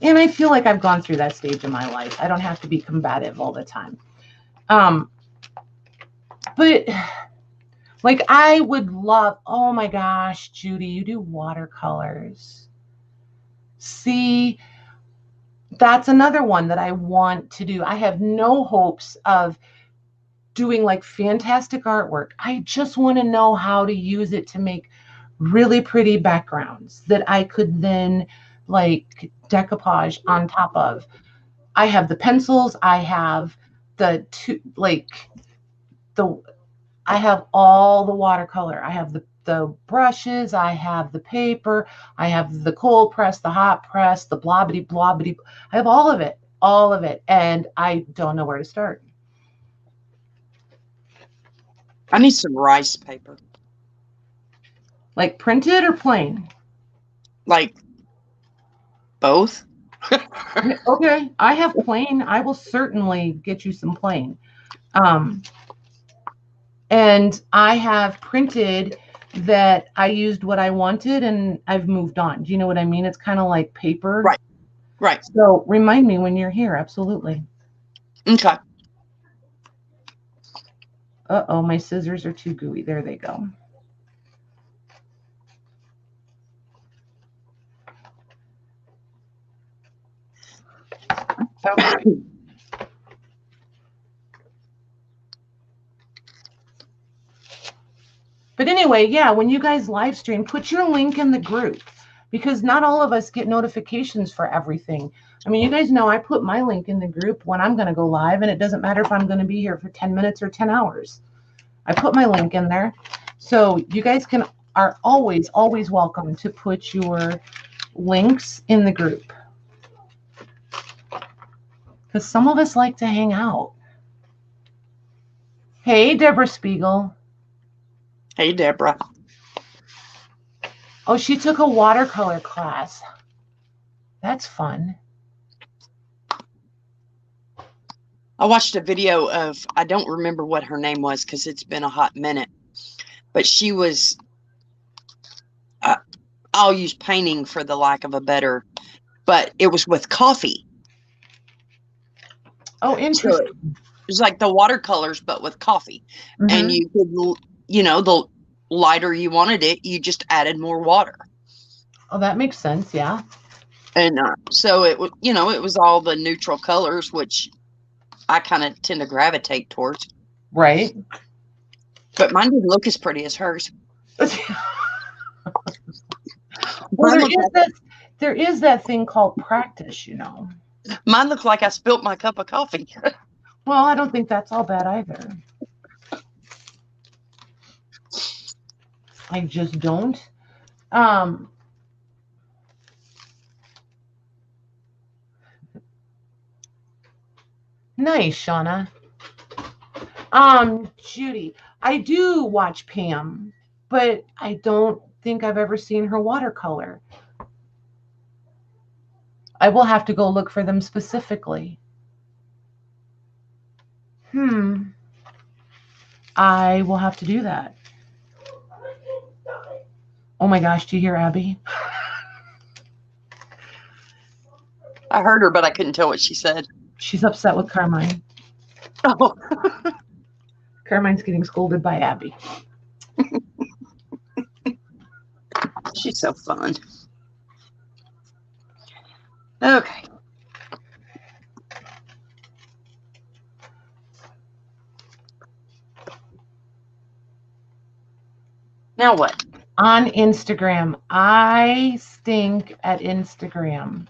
and I feel like I've gone through that stage in my life. I don't have to be combative all the time. But like I would love, oh my gosh, Judy, you do watercolors. See, that's another one that I want to do. I have no hopes of doing like fantastic artwork. I just want to know how to use it to make really pretty backgrounds that I could then like decoupage on top of. I have the pencils, I have the I have all the watercolor. I have the brushes, I have the paper, I have the cold press, the hot press, the blobbity blobbity. I have all of it, and I don't know where to start. I need some rice paper. Like printed or plain? Like both? Okay, I have plain. I will certainly get you some plain. And I have printed that I used what I wanted and I've moved on. Do you know what I mean? It's kind of like paper. Right. Right. So remind me when you're here. Absolutely. Okay. Uh-oh, my scissors are too gooey. There they go. Okay. But anyway, yeah, when you guys live stream, put your link in the group because not all of us get notifications for everything. I mean, you guys know I put my link in the group when I'm going to go live, and it doesn't matter if I'm going to be here for 10 minutes or 10 hours. I put my link in there. So you guys are always welcome to put your links in the group. Because some of us like to hang out. Hey, Deborah Spiegel. Hey, Deborah. Oh, she took a watercolor class. That's fun. I watched a video of, I don't remember what her name was because it's been a hot minute, but she was, I'll use painting for the lack of a better, but it was with coffee. Oh, interesting. So it was like the watercolors, but with coffee. And you could, the lighter you wanted it, you just added more water. Oh, that makes sense. Yeah. And so it was, it was all the neutral colors, which I kind of tend to gravitate towards. Right. But mine didn't look as pretty as hers. Well, there is that thing called practice, Mine looked like I spilt my cup of coffee. Well, I don't think that's all bad either. I just don't. Nice, Shauna. Judy, I do watch Pam, but I don't think I've ever seen her watercolor. I will have to go look for them specifically. I will have to do that. Oh my gosh, do you hear Abby? I heard her, but I couldn't tell what she said. She's upset with Carmine. Oh. Carmine's getting scolded by Abby. She's so fun. Okay. Now what? On Instagram. I stink at Instagram.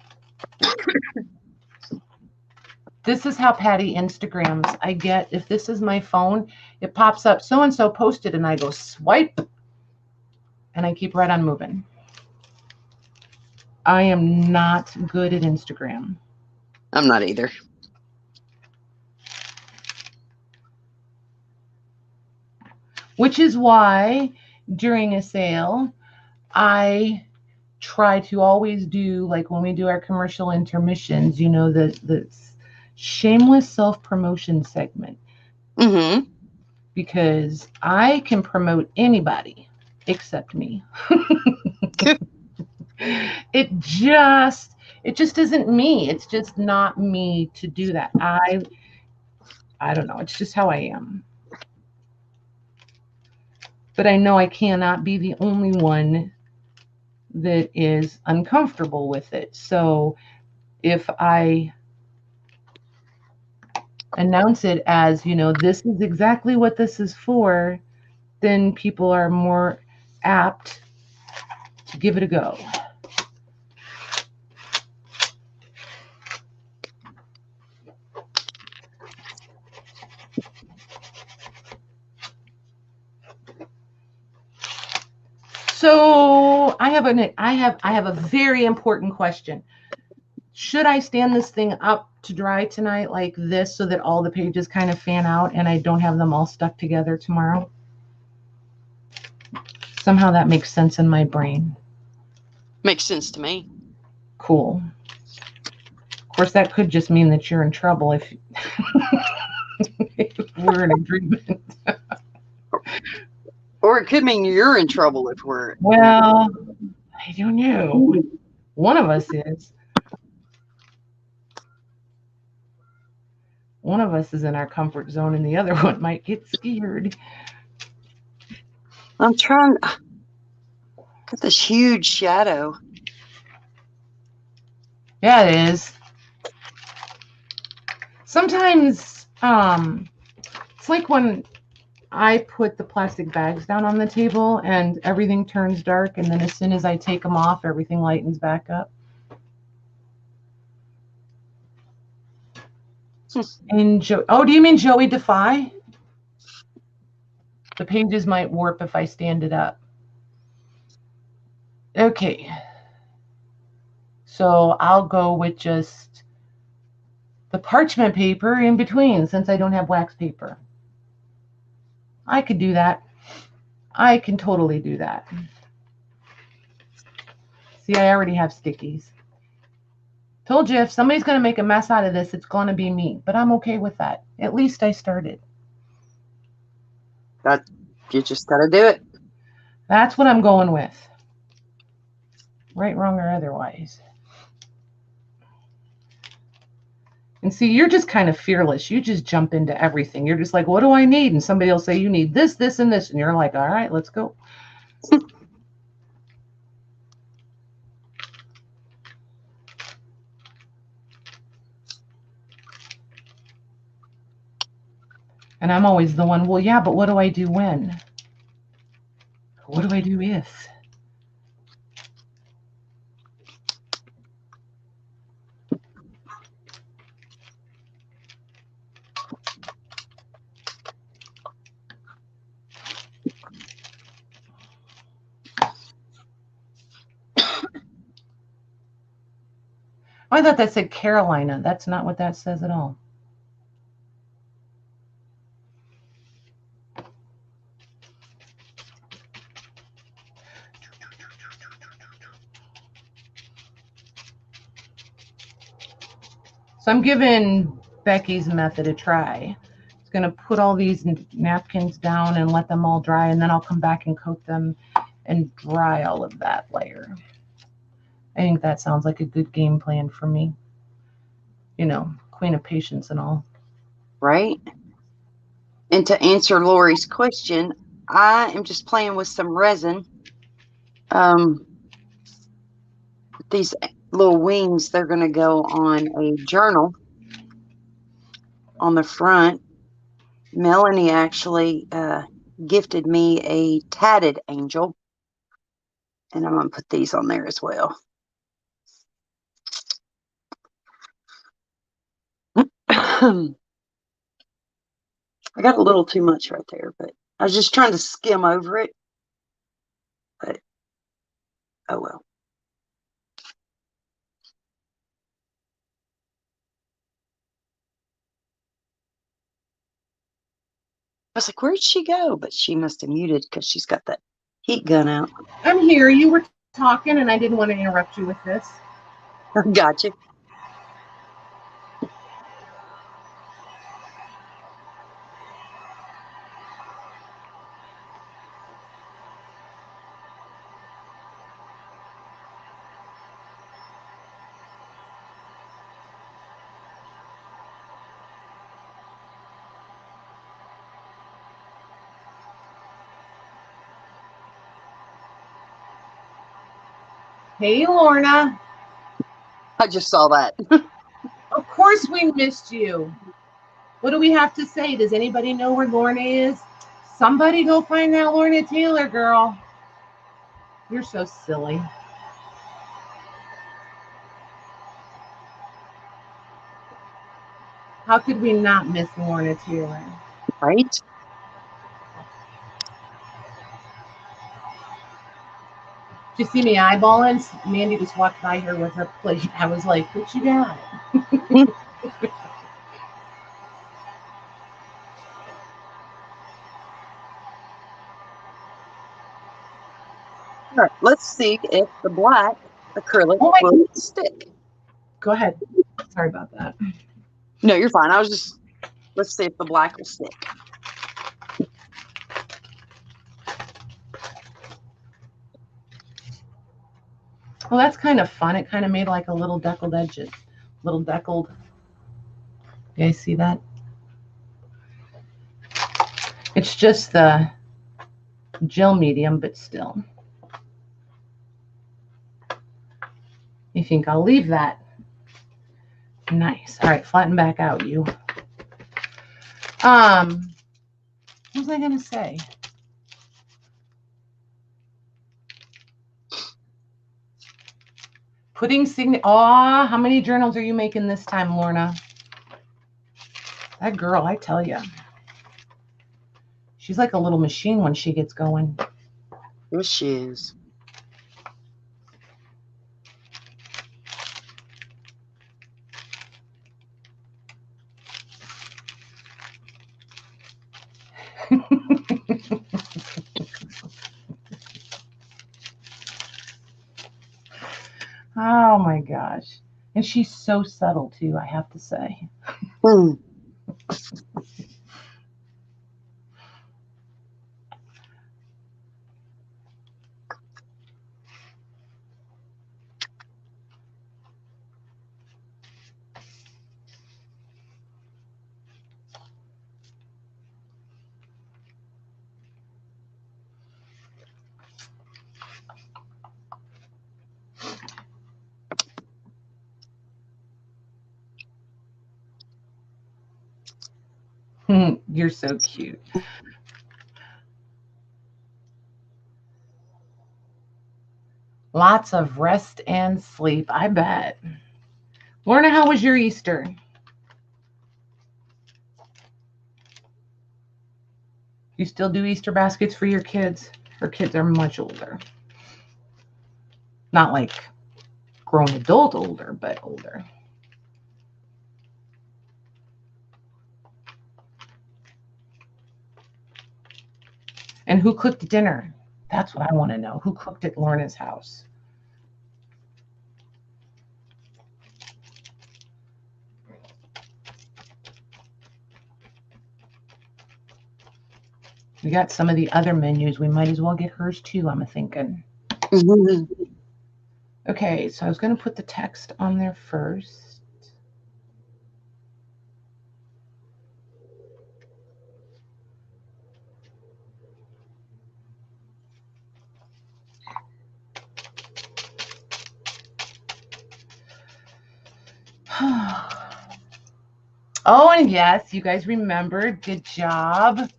This is how Patty Instagrams. I get, if this is my phone, it pops up, so-and-so posted, and I go swipe, and I keep right on moving. I am not good at Instagram. I'm not either. Which is why during a sale, I try to always do, like when we do our commercial intermissions, the shameless self-promotion segment. Because I can promote anybody except me. It just isn't me. It's just not me to do that. I don't know. It's just how I am. But I know I cannot be the only one that is uncomfortable with it. So if I announce it as, this is exactly what this is for, then people are more apt to give it a go. So I have a very important question. Should I stand this thing up to dry tonight like this so that all the pages kind of fan out and I don't have them all stuck together tomorrow? Somehow that makes sense in my brain. Makes sense to me. Cool. Of course, that could just mean that you're in trouble if we're in agreement. Or it could mean you're in trouble if we're... Well, I don't know. One of us is. One of us is in our comfort zone and the other one might get scared. I'm trying... Got this huge shadow. Yeah, it is. Sometimes, it's like when I put the plastic bags down on the table and everything turns dark, and then as soon as I take them off, everything lightens back up. And oh, do you mean Joey Defy? The pages might warp if I stand it up. Okay. So I'll go with just the parchment paper in between since I don't have wax paper. I could do that. I can totally do that. See, I already have stickies. Told you, if somebody's going to make a mess out of this, it's going to be me. But I'm okay with that. At least I started. You just got to do it. That's what I'm going with. Right, wrong, or otherwise. And see, you're just kind of fearless. You just jump into everything. You're just like, what do I need? And somebody will say, you need this, this, and this. And you're like, all right, let's go. And I'm always the one, well, yeah, but what do I do when? What do I do if? I thought that said Carolina. That's not what that says at all. So I'm giving Becky's method a try. It's going to put all these napkins down and let them all dry, and then I'll come back and coat them and dry all of that layer. I think that sounds like a good game plan for me. You know, queen of patience and all. Right. And to answer Lori's question, I am just playing with some resin. These little wings, they're going to go on a journal on the front. Melanie actually gifted me a tatted angel, and I'm going to put these on there as well. I got a little too much right there, but I was just trying to skim over it. But oh well. I was like, where'd she go? But she must have muted because she's got that heat gun out. I'm here. You were talking, and I didn't want to interrupt you with this. Gotcha. Hey, Lorna. I just saw that. Of course we missed you. What do we have to say? Does anybody know where Lorna is? Somebody go find that Lorna Taylor girl. You're so silly. How could we not miss Lorna Taylor? Right? Did you see me eyeballing? Mandy just walked by here with her plate. I was like, what you got? All right, let's see if the black acrylic will stick. Go ahead. Sorry about that. No, you're fine. Let's see if the black will stick. Well, that's kind of fun. It kind of made like a little deckled edges. Little deckled. You guys see that? It's just the gel medium, but still. You think I'll leave that? Nice. All right, flatten back out, you. What was I gonna say? Putting how many journals are you making this time, Lorna? That girl, I tell you. She's like a little machine when she gets going. Yes, she is. Oh my gosh. And she's so subtle too, I have to say. Mm. You're so cute. Lots of rest and sleep, I bet. Lorna, how was your Easter? You still do Easter baskets for your kids? Her kids are much older. Not like grown adult older, but older. And who cooked dinner? That's what I want to know. Who cooked at Lorna's house? We got some of the other menus. We might as well get hers too, I'm thinking. Mm-hmm. Okay, so I was going to put the text on there first. Oh, and yes, you guys remembered. Good job.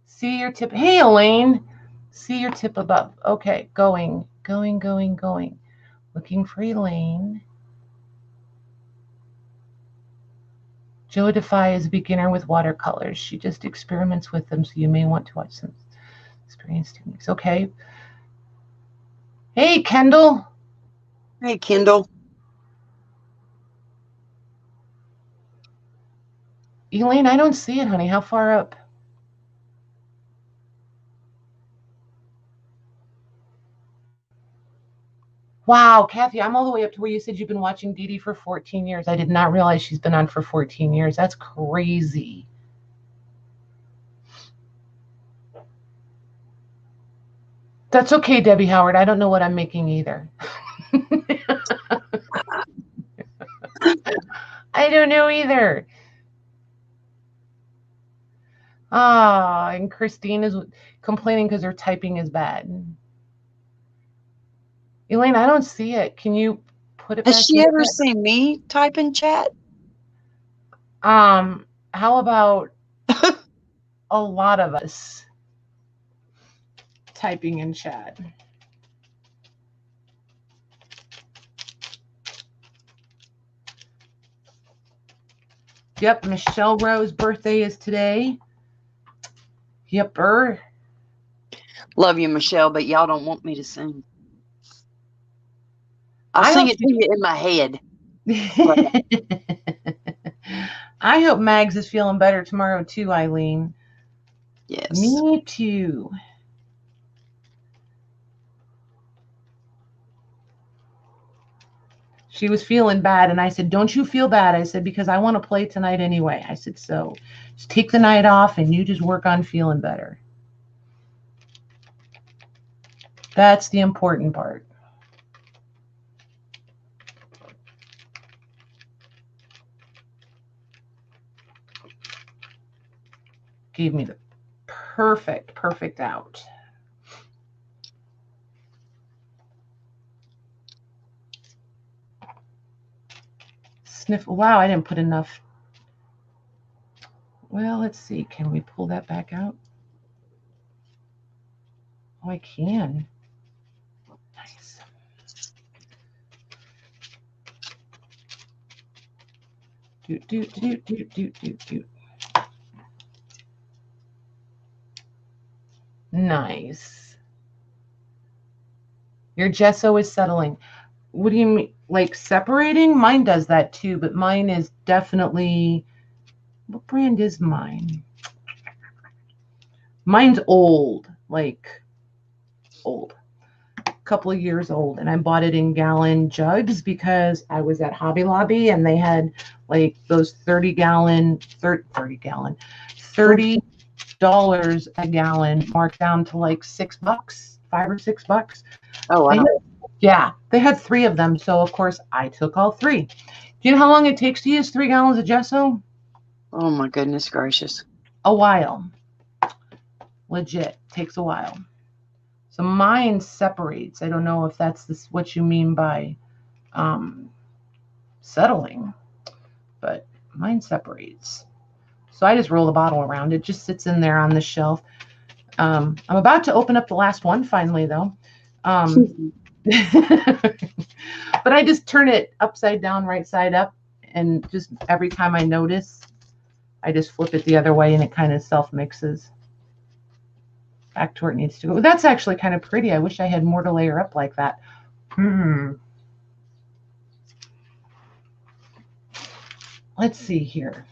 See your tip. Hey, Elaine. See your tip above. Okay, going. Looking for Elaine. Joe Defy is a beginner with watercolors. She just experiments with them, so you may want to watch some experience techniques. Okay. Hey, Kendall. Hey, Kendall. Elaine, I don't see it, honey. How far up? Wow, Kathy, I'm all the way up to where you said you've been watching Dede for 14 years. I did not realize she's been on for 14 years. That's crazy. That's okay, Debbie Howard. I don't know what I'm making either. I don't know either. And Christine is complaining because her typing is bad. Elaine, I don't see it. Can you put it back? Has she ever seen me type in chat? How about a lot of us typing in chat? Yep, Michelle Rowe's birthday is today. Yepper. Love you, Michelle, but y'all don't want me to sing. I'll sing it to you in my head. I hope Mags is feeling better tomorrow too, Eileen. Yes. Me too. She was feeling bad, and I said, don't you feel bad? I said, because I want to play tonight anyway. I said, so just take the night off and you just work on feeling better. That's the important part. Gave me the perfect out. Sniff. Wow, I didn't put enough. Well, let's see. Can we pull that back out? Oh, I can. Nice. Do. Nice. Your gesso is settling. What do you mean? Like separating? Mine does that too, but mine is definitely... What brand is mine? Mine's old. Like, old. couple of years old, and I bought it in gallon jugs because I was at Hobby Lobby and they had like those 30 gallon, $30 a gallon marked down to like $6, $5 or $6. Oh, wow. They had 3 of them. So of course I took all 3. Do you know how long it takes to use 3 gallons of gesso? Oh my goodness gracious. A while. Legit. Takes a while. So mine separates. I don't know if that's what you mean by settling, but mine separates. So I just roll the bottle around. It just sits in there on the shelf. I'm about to open up the last one finally, though. But I just turn it upside down, right side up, and just every time I notice, I just flip it the other way, and it kind of self-mixes back to where it needs to go. That's actually kind of pretty. I wish I had more to layer up like that. Let's see here.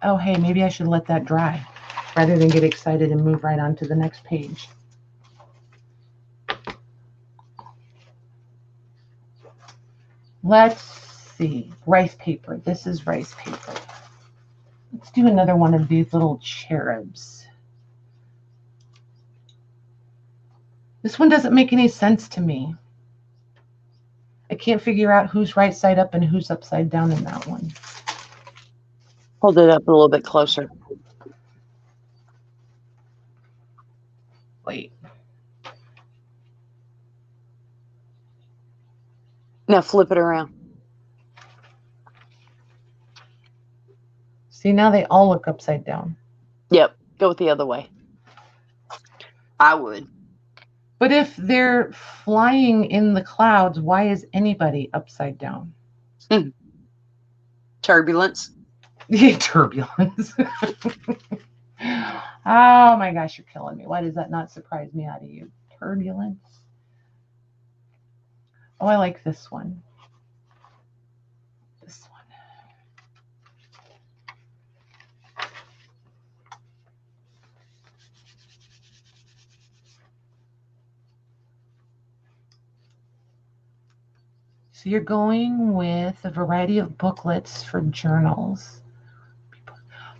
Oh, hey, maybe I should let that dry rather than get excited and move right on to the next page. Let's see. Rice paper. This is rice paper. Let's do another one of these little cherubs. This one doesn't make any sense to me. I can't figure out who's right side up and who's upside down in that one. Hold it up a little bit closer. Wait. Now flip it around. See, now they all look upside down. Yep. Go with the other way. I would. But if they're flying in the clouds, why is anybody upside down? Turbulence. Yeah, turbulence. Oh my gosh, you're killing me. Why does that not surprise me out of you? Turbulence. Oh, I like this one. This one. So you're going with a variety of booklets for journals.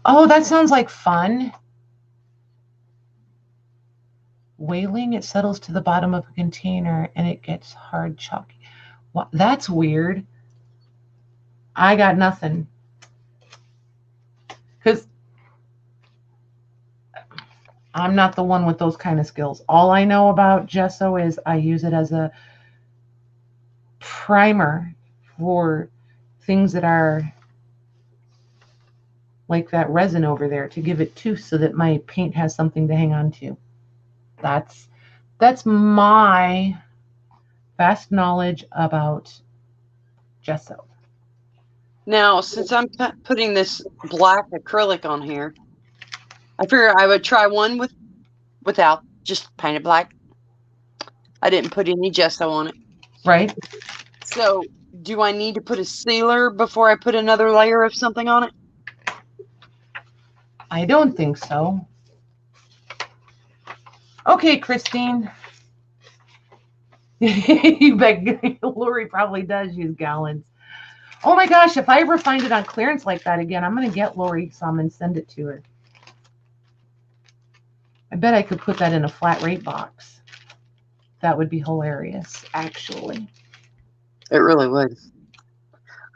Oh, that sounds like fun. Whaling, it settles to the bottom of a container and it gets hard chalky. Well, that's weird. I got nothing. Because I'm not the one with those kind of skills. All I know about gesso is I use it as a primer for things that are like that resin over there to give it tooth so that my paint has something to hang on to. That's my vast knowledge about gesso. Now, since I'm putting this black acrylic on here, I figure I would try one without, just paint it black. I didn't put any gesso on it. Right. So, do I need to put a sealer before I put another layer of something on it? I don't think so. Okay, Christine. You bet Lori probably does use gallons. Oh my gosh, if I ever find it on clearance like that again, I'm going to get Lori some and send it to her. I bet I could put that in a flat rate box. That would be hilarious, actually. It really would.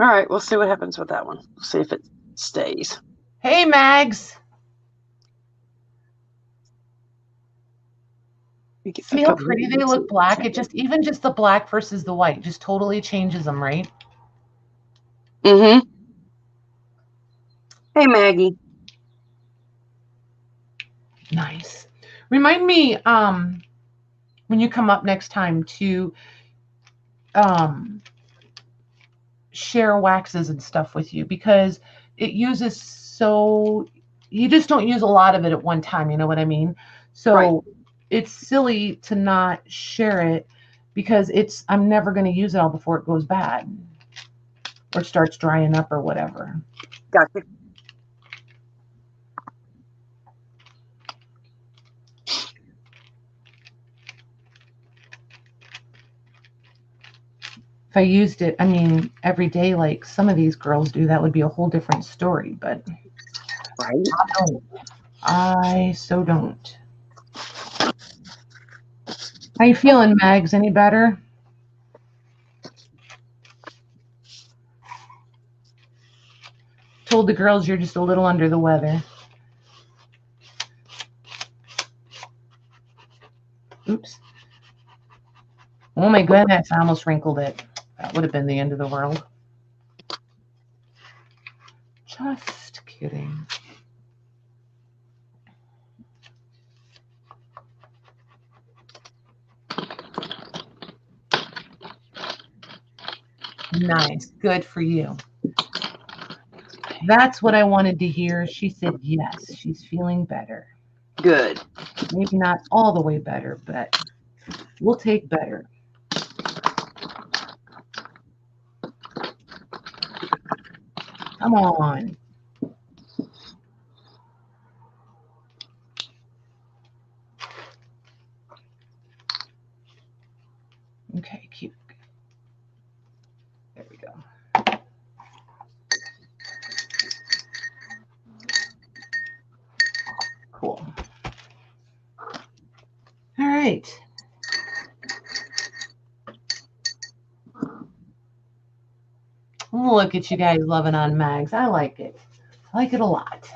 All right, we'll see what happens with that one. We'll see if it stays. Hey, Mags. See how pretty they look black? It just, even just the black versus the white, just totally changes them, right? Mm-hmm. Hey, Maggie. Nice. Remind me when you come up next time to share waxes and stuff with you, because it uses so, you just don't use a lot of it at one time, you know what I mean? So right. It's silly to not share it because I'm never going to use it all before it goes bad or starts drying up or whatever. Gotcha. If I used it, I mean, every day like some of these girls do, that would be a whole different story, but Right. I don't. I so don't. How you feeling, Mags? Any better? Told the girls you're just a little under the weather. Oops. Oh my goodness, I almost wrinkled it. That would have been the end of the world. Just kidding. Nice. Good for you. That's what I wanted to hear. She said yes, she's feeling better. Good. Maybe not all the way better, but we'll take better. Come on. Okay, keep. There we go. Cool. All right. Look at you guys loving on Mags. I like it. I like it a lot.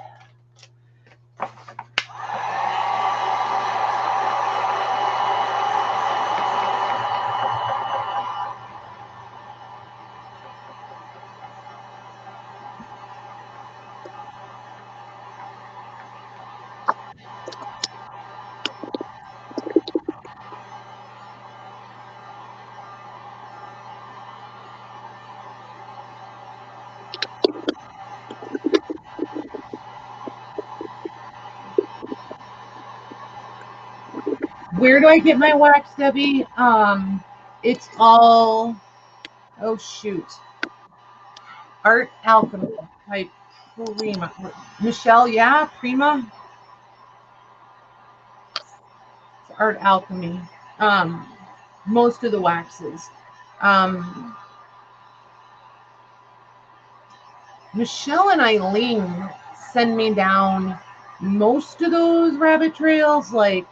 Where do I get my wax, Debbie? It's all, oh shoot. Art Alchemy by Prima. Michelle, yeah, Prima. It's Art Alchemy. Most of the waxes. Michelle and Eileen send me down most of those rabbit trails, like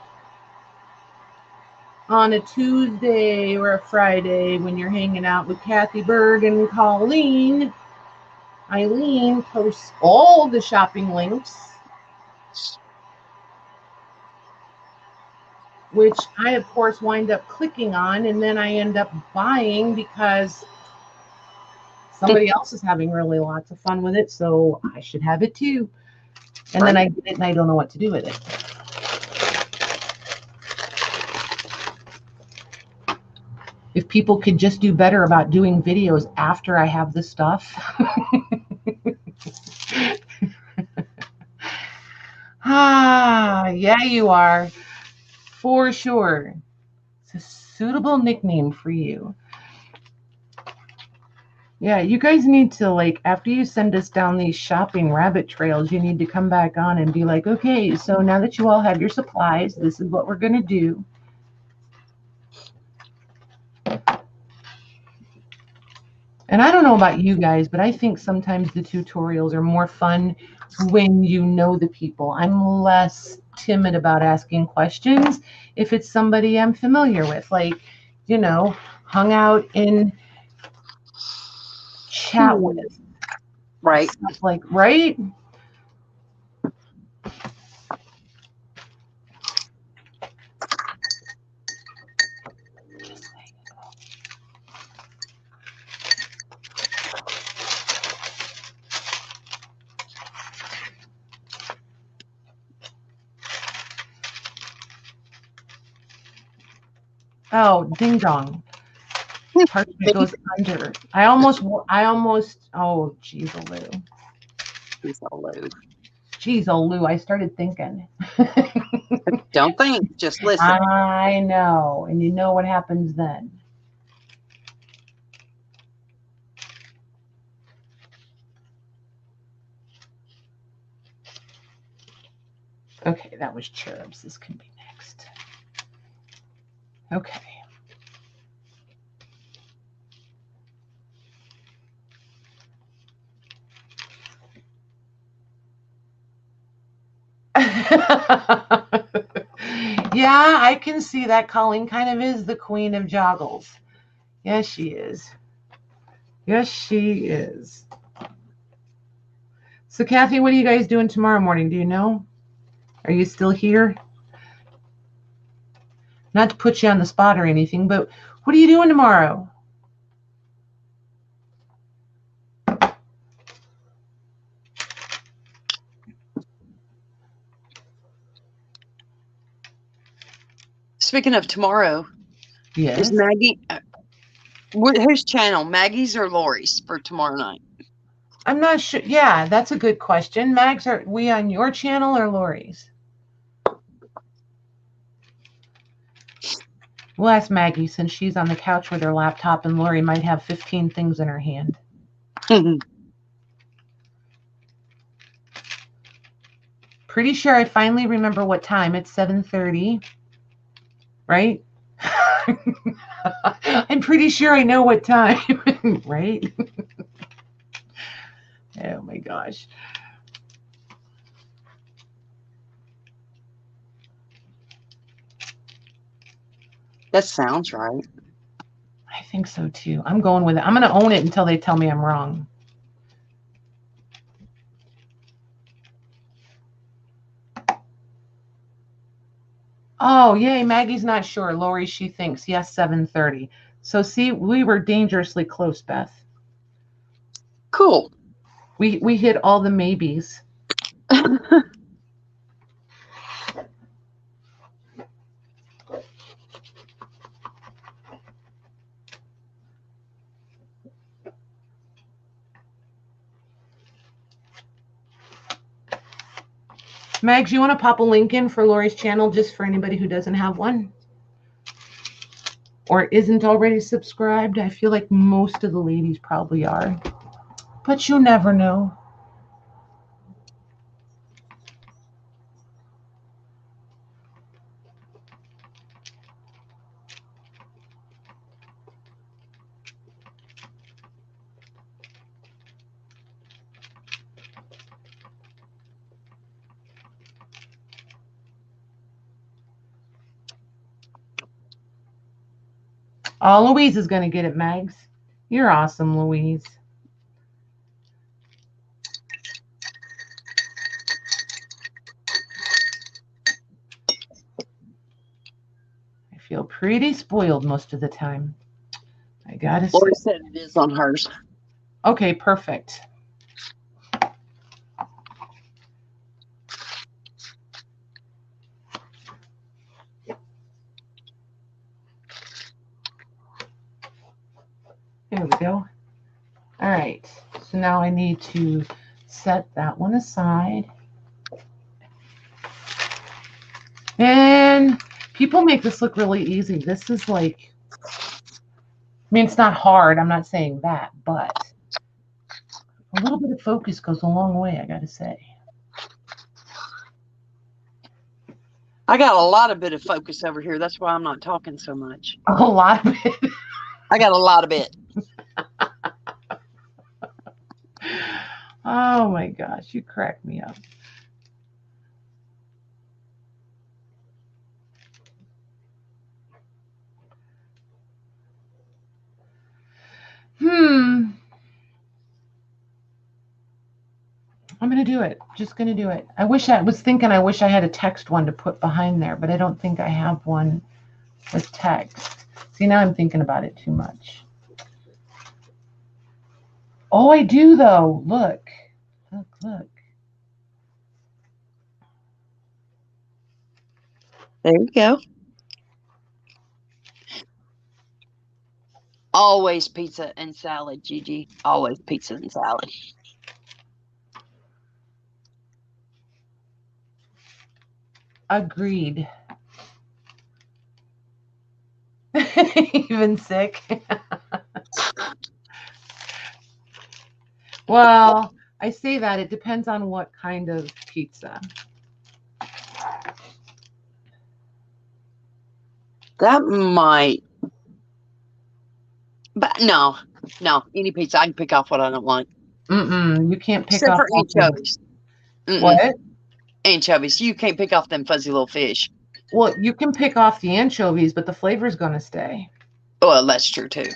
on a Tuesday or a Friday when you're hanging out with Kathy Berg and Colleen. Eileen posts all the shopping links, which I, of course, wind up clicking on, and then I end up buying because somebody else is having really lots of fun with it, so I should have it too. And then I get it and I don't know what to do with it. If people could just do better about doing videos after I have the stuff. Yeah, you are. For sure. It's a suitable nickname for you. Yeah, you guys need to, like, after you send us down these shopping rabbit trails, you need to come back on and be like, okay, so now that you all have your supplies, this is what we're going to do. And I don't know about you guys, but I think sometimes the tutorials are more fun when you know the people. I'm less timid about asking questions if it's somebody I'm familiar with, like, you know, hung out in chat with. Right. Stuff like, right? Oh, ding dong. Parchment goes under. I almost, oh, geez, Lou. Geez, Lou, I started thinking. Don't think, just listen. I know, and you know what happens then. Okay, that was cherubs. This can be next. Okay. Yeah, I can see that. Colleen kind of is the queen of joggles. Yes, she is. Yes, she is. So, Kathy, what are you guys doing tomorrow morning? Do you know? Are you still here? Not to put you on the spot or anything, but what are you doing tomorrow? Speaking of tomorrow, Yes. is Maggie, whose channel, Maggie's or Lori's for tomorrow night? I'm not sure. Yeah, that's a good question. Mags, are we on your channel or Lori's? We'll ask Maggie since she's on the couch with her laptop and Lori might have 15 things in her hand. Pretty sure I finally remember what time. It's 7:30, right? I'm pretty sure I know what time, right? Oh my gosh. That sounds right. I think so too. I'm going with it. I'm going to own it until they tell me I'm wrong. Oh, yay. Maggie's not sure. Lori, she thinks. Yes, 7:30. So see, we were dangerously close, Beth. Cool. We hit all the maybes. Mags, you want to pop a link in for Lori's channel just for anybody who doesn't have one? Or isn't already subscribed? I feel like most of the ladies probably are. But you never know. Oh, Louise is going to get it, Mags. You're awesome, Louise. I feel pretty spoiled most of the time. I got to say. Lori said it is on hers. Okay, perfect. There we go. All right. So now I need to set that one aside. And people make this look really easy. This is like, I mean, it's not hard. I'm not saying that, but a little bit of focus goes a long way, I got to say. I got a lot of bit of focus over here. That's why I'm not talking so much. A lot of it. I got a lot of it. Oh my gosh, you crack me up. I'm going to do it. Just going to do it. I wish I had a text one to put behind there, but I don't think I have one with text. See, now I'm thinking about it too much. Oh, I do though. Look. Look, look. There you go. Always pizza and salad, Gigi. Always pizza and salad. Agreed. Even sick. Well, I say that it depends on what kind of pizza. That might, but no, any pizza. I can pick off what I don't want. You can't pick Except off for anchovies. What? anchovies. You can't pick off them fuzzy little fish. Well, you can pick off the anchovies, but the flavor is going to stay. Well, that's true too.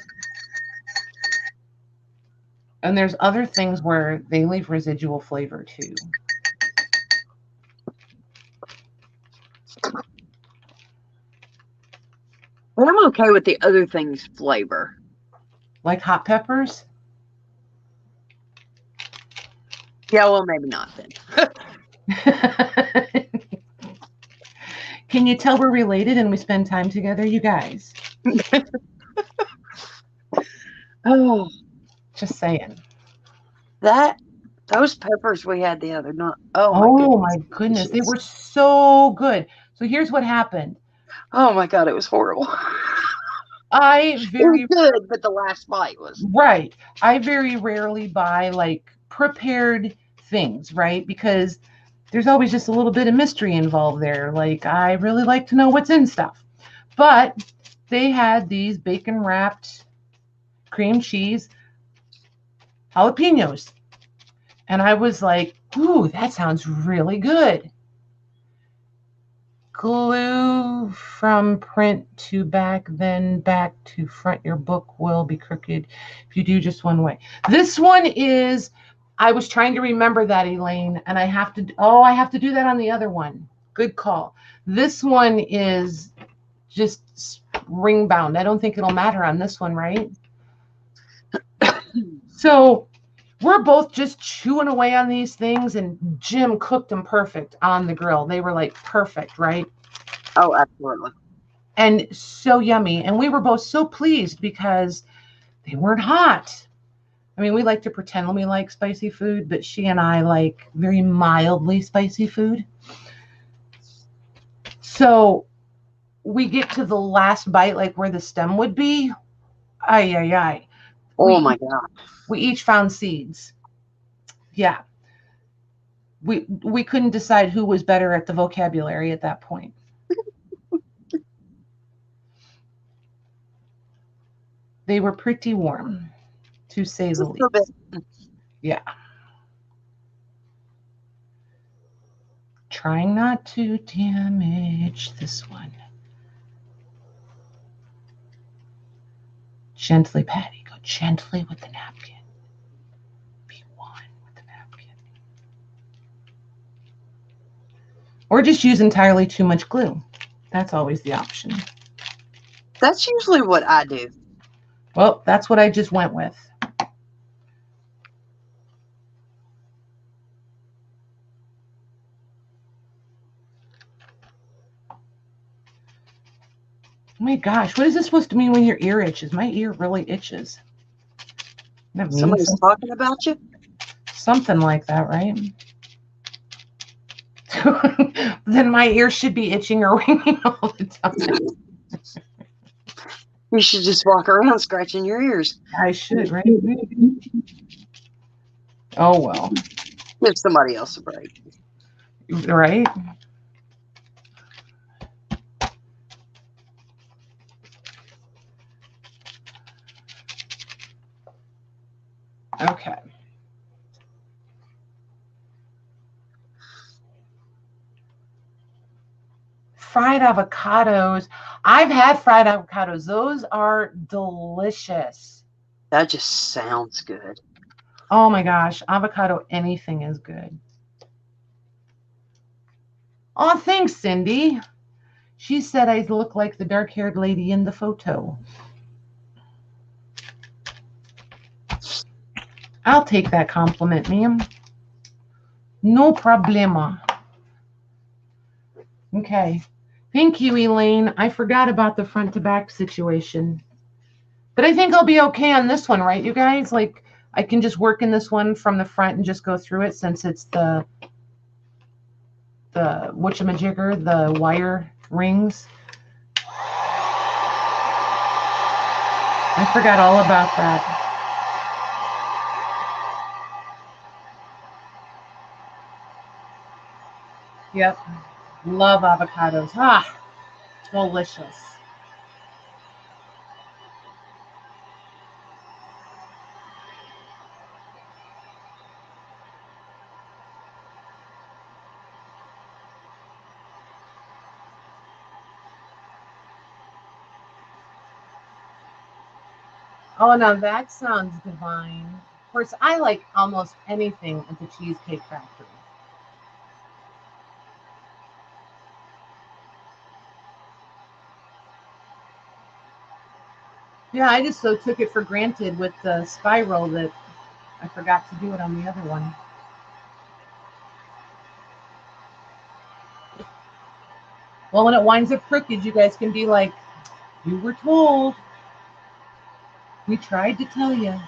And there's other things where they leave residual flavor too. But I'm okay with the other things flavor. Like hot peppers? Yeah, well, maybe not then. Can you tell we're related and we spend time together, you guys? Oh, just saying. Those peppers we had the other night. Oh my goodness. They were so good. So here's what happened. Oh my God, it was horrible. It was good, but the last bite was right. I very rarely buy like prepared things, right? Because there's always just a little bit of mystery involved there. Like I really like to know what's in stuff. But they had these bacon wrapped cream cheese jalapenos. And I was like, ooh, that sounds really good. Glue from print to back, then back to front. Your book will be crooked if you do just one way. This one is, I was trying to remember that, Elaine, and I have to do that on the other one. Good call. This one is just ring bound. I don't think it'll matter on this one, right? So we're both just chewing away on these things, and Jim cooked them perfect on the grill. They were like perfect, right? Oh, absolutely. And so yummy. And we were both so pleased because they weren't hot. I mean, we like to pretend we like spicy food, but she and I like very mildly spicy food. So we get to the last bite, like where the stem would be. Ay, ay, ay. Oh my God. We each found seeds. Yeah. We couldn't decide who was better at the vocabulary at that point. They were pretty warm, to say the least. Yeah. Trying not to damage this one. Gently, Patty. Go gently with the napkin. Be one with the napkin. Or just use entirely too much glue. That's always the option. That's usually what I do. Well, that's what I just went with. Oh my gosh, what is this supposed to mean when your ear itches? My ear really itches. That means somebody's talking about you? Something like that, right? Then my ear should be itching or ringing all the time. You should just walk around scratching your ears. I should, right? Oh, well. Give somebody else a break. Right? Okay. Fried avocados. I've had fried avocados. Those are delicious. That just sounds good. Oh my gosh. Avocado, anything is good. Oh, thanks, Cindy. She said I look like the dark-haired lady in the photo. I'll take that compliment, ma'am. No problema. Okay. Thank you, Elaine. I forgot about the front to back situation. But I think I'll be okay on this one, right, you guys? Like, I can just work in this one from the front and just go through it since it's the whatchamajigger, the wire rings. I forgot all about that. Yep. Love avocados. Ah, delicious. Oh, now that sounds divine. Of course, I like almost anything at the Cheesecake Factory. Yeah, I just so took it for granted with the spiral that I forgot to do it on the other one. Well, when it winds up crooked, you guys can be like, you were told. We tried to tell you.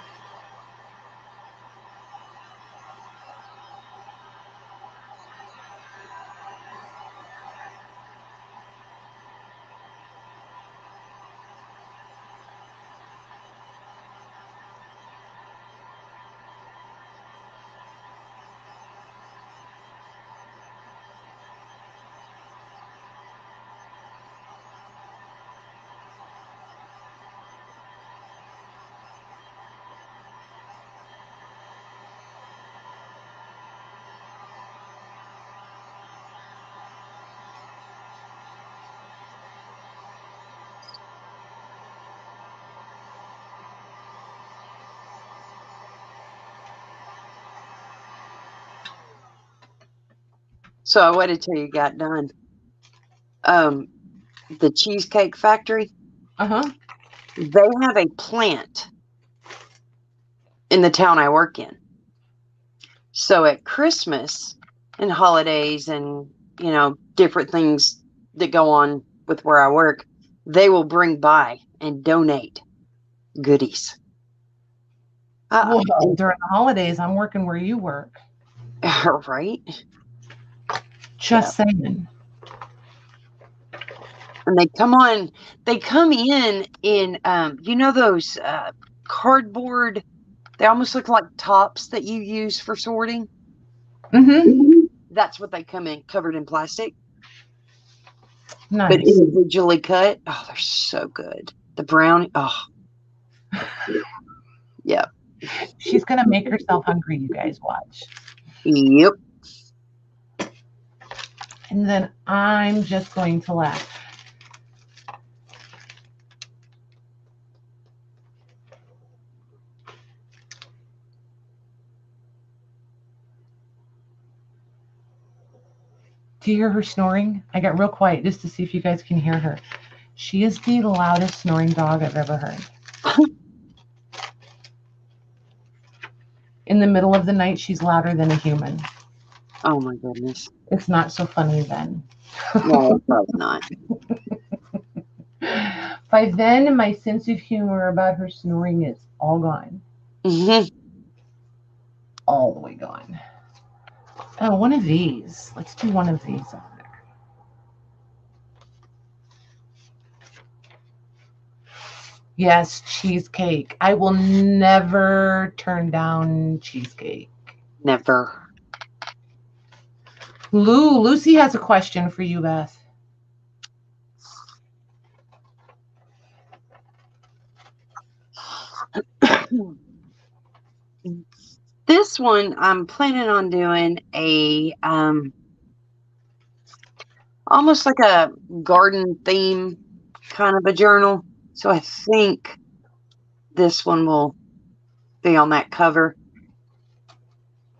So I waited till you got done. The Cheesecake Factory, Uh-huh. they have a plant in the town I work in. So at Christmas and holidays and, you know, different things that go on with where I work, they will bring by and donate goodies. Well, during the holidays, I'm working where you work. Right? Just saying. And they come in, you know, those cardboard, they almost look like tops that you use for sorting. Mm-hmm. That's what they come in, covered in plastic. Nice. But individually cut. Oh, they're so good. The brownie. Oh. Yeah. She's going to make herself hungry, you guys watch. Yep. And then I'm just going to laugh. Do you hear her snoring? I got real quiet just to see if you guys can hear her. She is the loudest snoring dog I've ever heard. In the middle of the night, she's louder than a human. Oh my goodness. It's not so funny then. No, probably not. By then, my sense of humor about her snoring is all gone. Mm-hmm. All the way gone. Oh, one of these. Let's do one of these on there. Yes, cheesecake. I will never turn down cheesecake. Never. Lucy has a question for you, Beth. This one, I'm planning on doing a almost like a garden theme kind of a journal. So I think this one will be on that cover.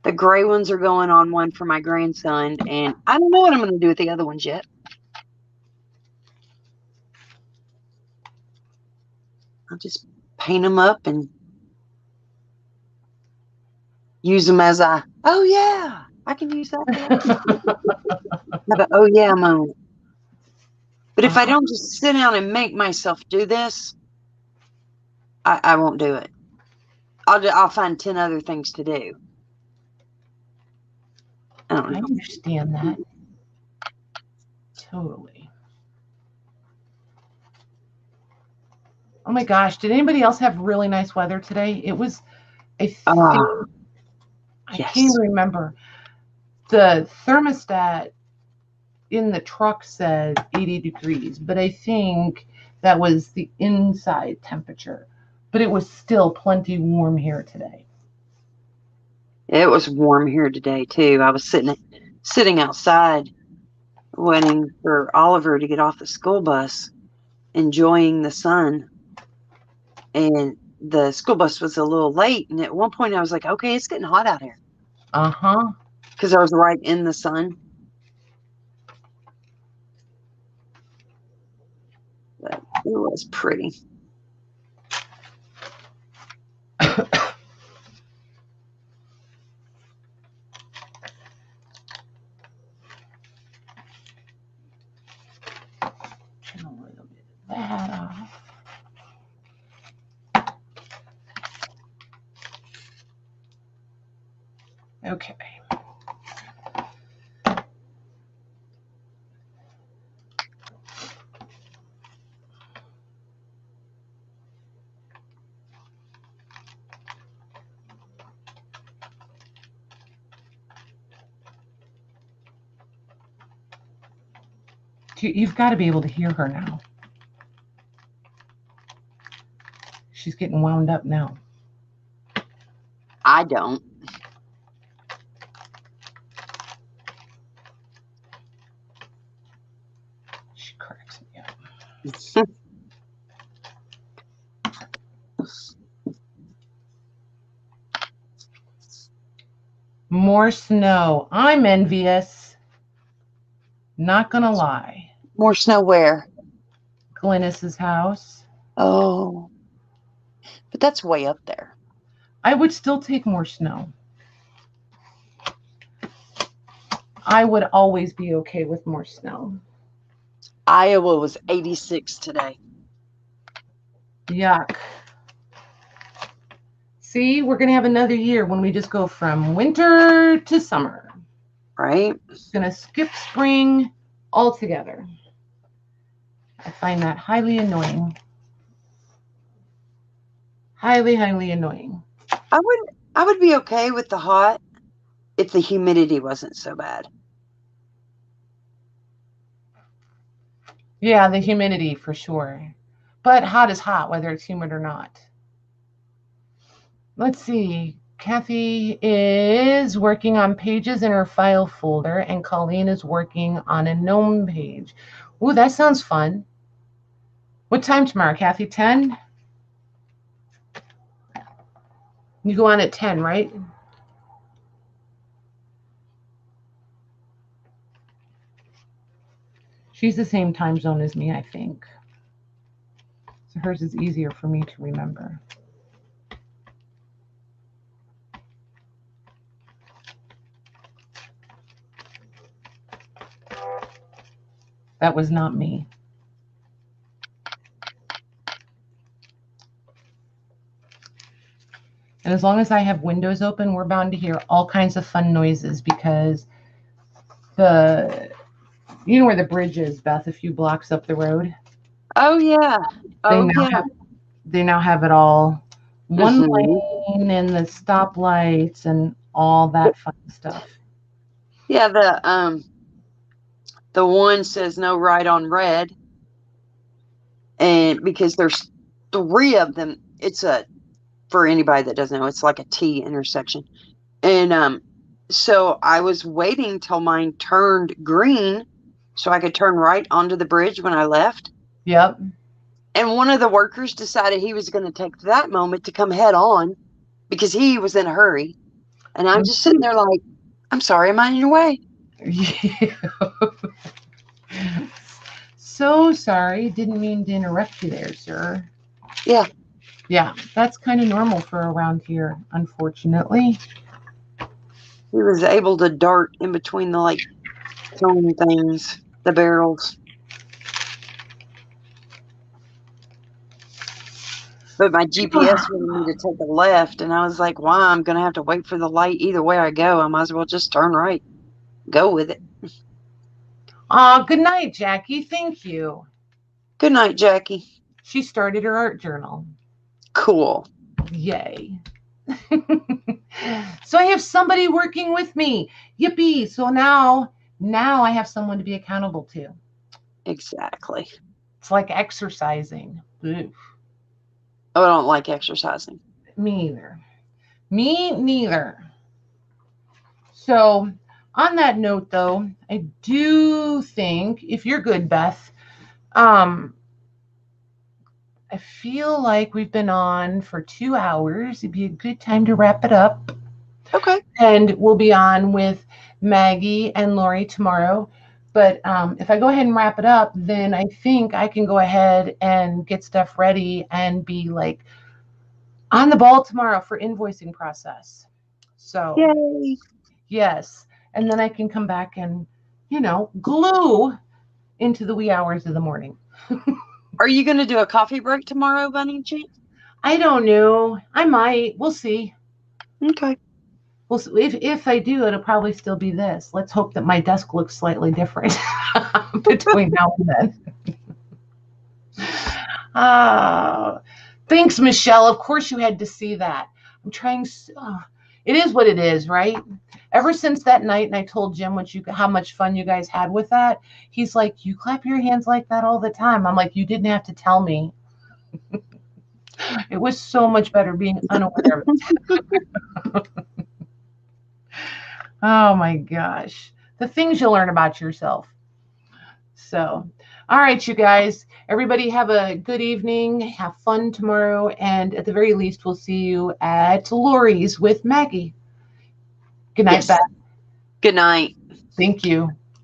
The gray ones are going on one for my grandson, and I don't know what I'm going to do with the other ones yet. I'll just paint them up and use them as I can use that. Have an oh yeah moment. But if I don't just sit down and make myself do this, I won't do it. I'll find 10 other things to do. I don't know. I understand that. Totally. Oh my gosh, did anybody else have really nice weather today? It was, I can't remember. The thermostat in the truck said 80 degrees, but I think that was the inside temperature. But it was still plenty warm here today. It was warm here today too. I was sitting outside waiting for Oliver to get off the school bus, enjoying the sun. And the school bus was a little late. And at one point I was like, okay, it's getting hot out here. Uh-huh. Because I was right in the sun. But it was pretty. Turn a little bit of that off. Okay. You've got to be able to hear her now. She's getting wound up now. I don't. She cracks me up. More snow. I'm envious. Not gonna lie. More snow where? Glynis's house. Oh. But that's way up there. I would still take more snow. I would always be okay with more snow. Iowa was 86 today. Yuck. See, we're going to have another year when we just go from winter to summer. Right? Going to skip spring altogether. I find that highly annoying. Highly, highly annoying. I would be okay with the hot if the humidity wasn't so bad. Yeah, the humidity for sure. But hot is hot, whether it's humid or not. Let's see. Kathy is working on pages in her file folder, and Colleen is working on a gnome page. Ooh, that sounds fun. What time tomorrow, Kathy? 10? You go on at 10, right? She's the same time zone as me, I think. So hers is easier for me to remember. That was not me. And as long as I have windows open, we're bound to hear all kinds of fun noises because you know where the bridge is, Beth, a few blocks up the road? Oh, yeah. They now have it all one lane and the stoplights and all that fun stuff. Yeah, the one says no right on red. And because there's 3 of them, for anybody that doesn't know, it's like a T intersection. And so I was waiting till mine turned green so I could turn right onto the bridge when I left. Yep. And one of the workers decided he was going to take that moment to come head on because he was in a hurry. And I'm just sitting there like, I'm sorry, am I in your way? So sorry. Didn't mean to interrupt you there, sir. Yeah. Yeah, that's kind of normal for around here, unfortunately. He was able to dart in between the cone things, the barrels. But my GPS wanted me to take a left, and I was like, well, I'm going to have to wait for the light either way I go. I might as well just turn right. Go with it. Good night, Jackie. Thank you. Good night, Jackie. She started her art journal. Cool. Yay. So I have somebody working with me. Yippee. So now I have someone to be accountable to. Exactly. It's like exercising. Oof. Oh, I don't like exercising. Me neither. So on that note, though, I do think, if you're good, Beth, I I feel like we've been on for 2 hours. It'd be a good time to wrap it up. Okay. And we'll be on with Maggie and Lori tomorrow. But if I go ahead and wrap it up, then I think I can go ahead and get stuff ready and be like on the ball tomorrow for invoicing process. So, Yay. yes. And then I can come back and, glue into the wee hours of the morning. Are you going to do a coffee break tomorrow, Bunny Chick? I don't know. I might. We'll see. Okay. Well, if I do, it'll probably still be this. Let's hope that my desk looks slightly different between now and then. Thanks, Michelle. Of course you had to see that. I'm trying. It is what it is, right? Ever since that night, and I told Jim how much fun you guys had with that, he's like, you clap your hands like that all the time. I'm like, you didn't have to tell me. It was so much better being unaware of it. Oh my gosh. The things you learn about yourself. So, all right, you guys. Everybody have a good evening. Have fun tomorrow. And at the very least, we'll see you at Lori's with Maggie. Good night, Yes. Beth. Good night. Thank you.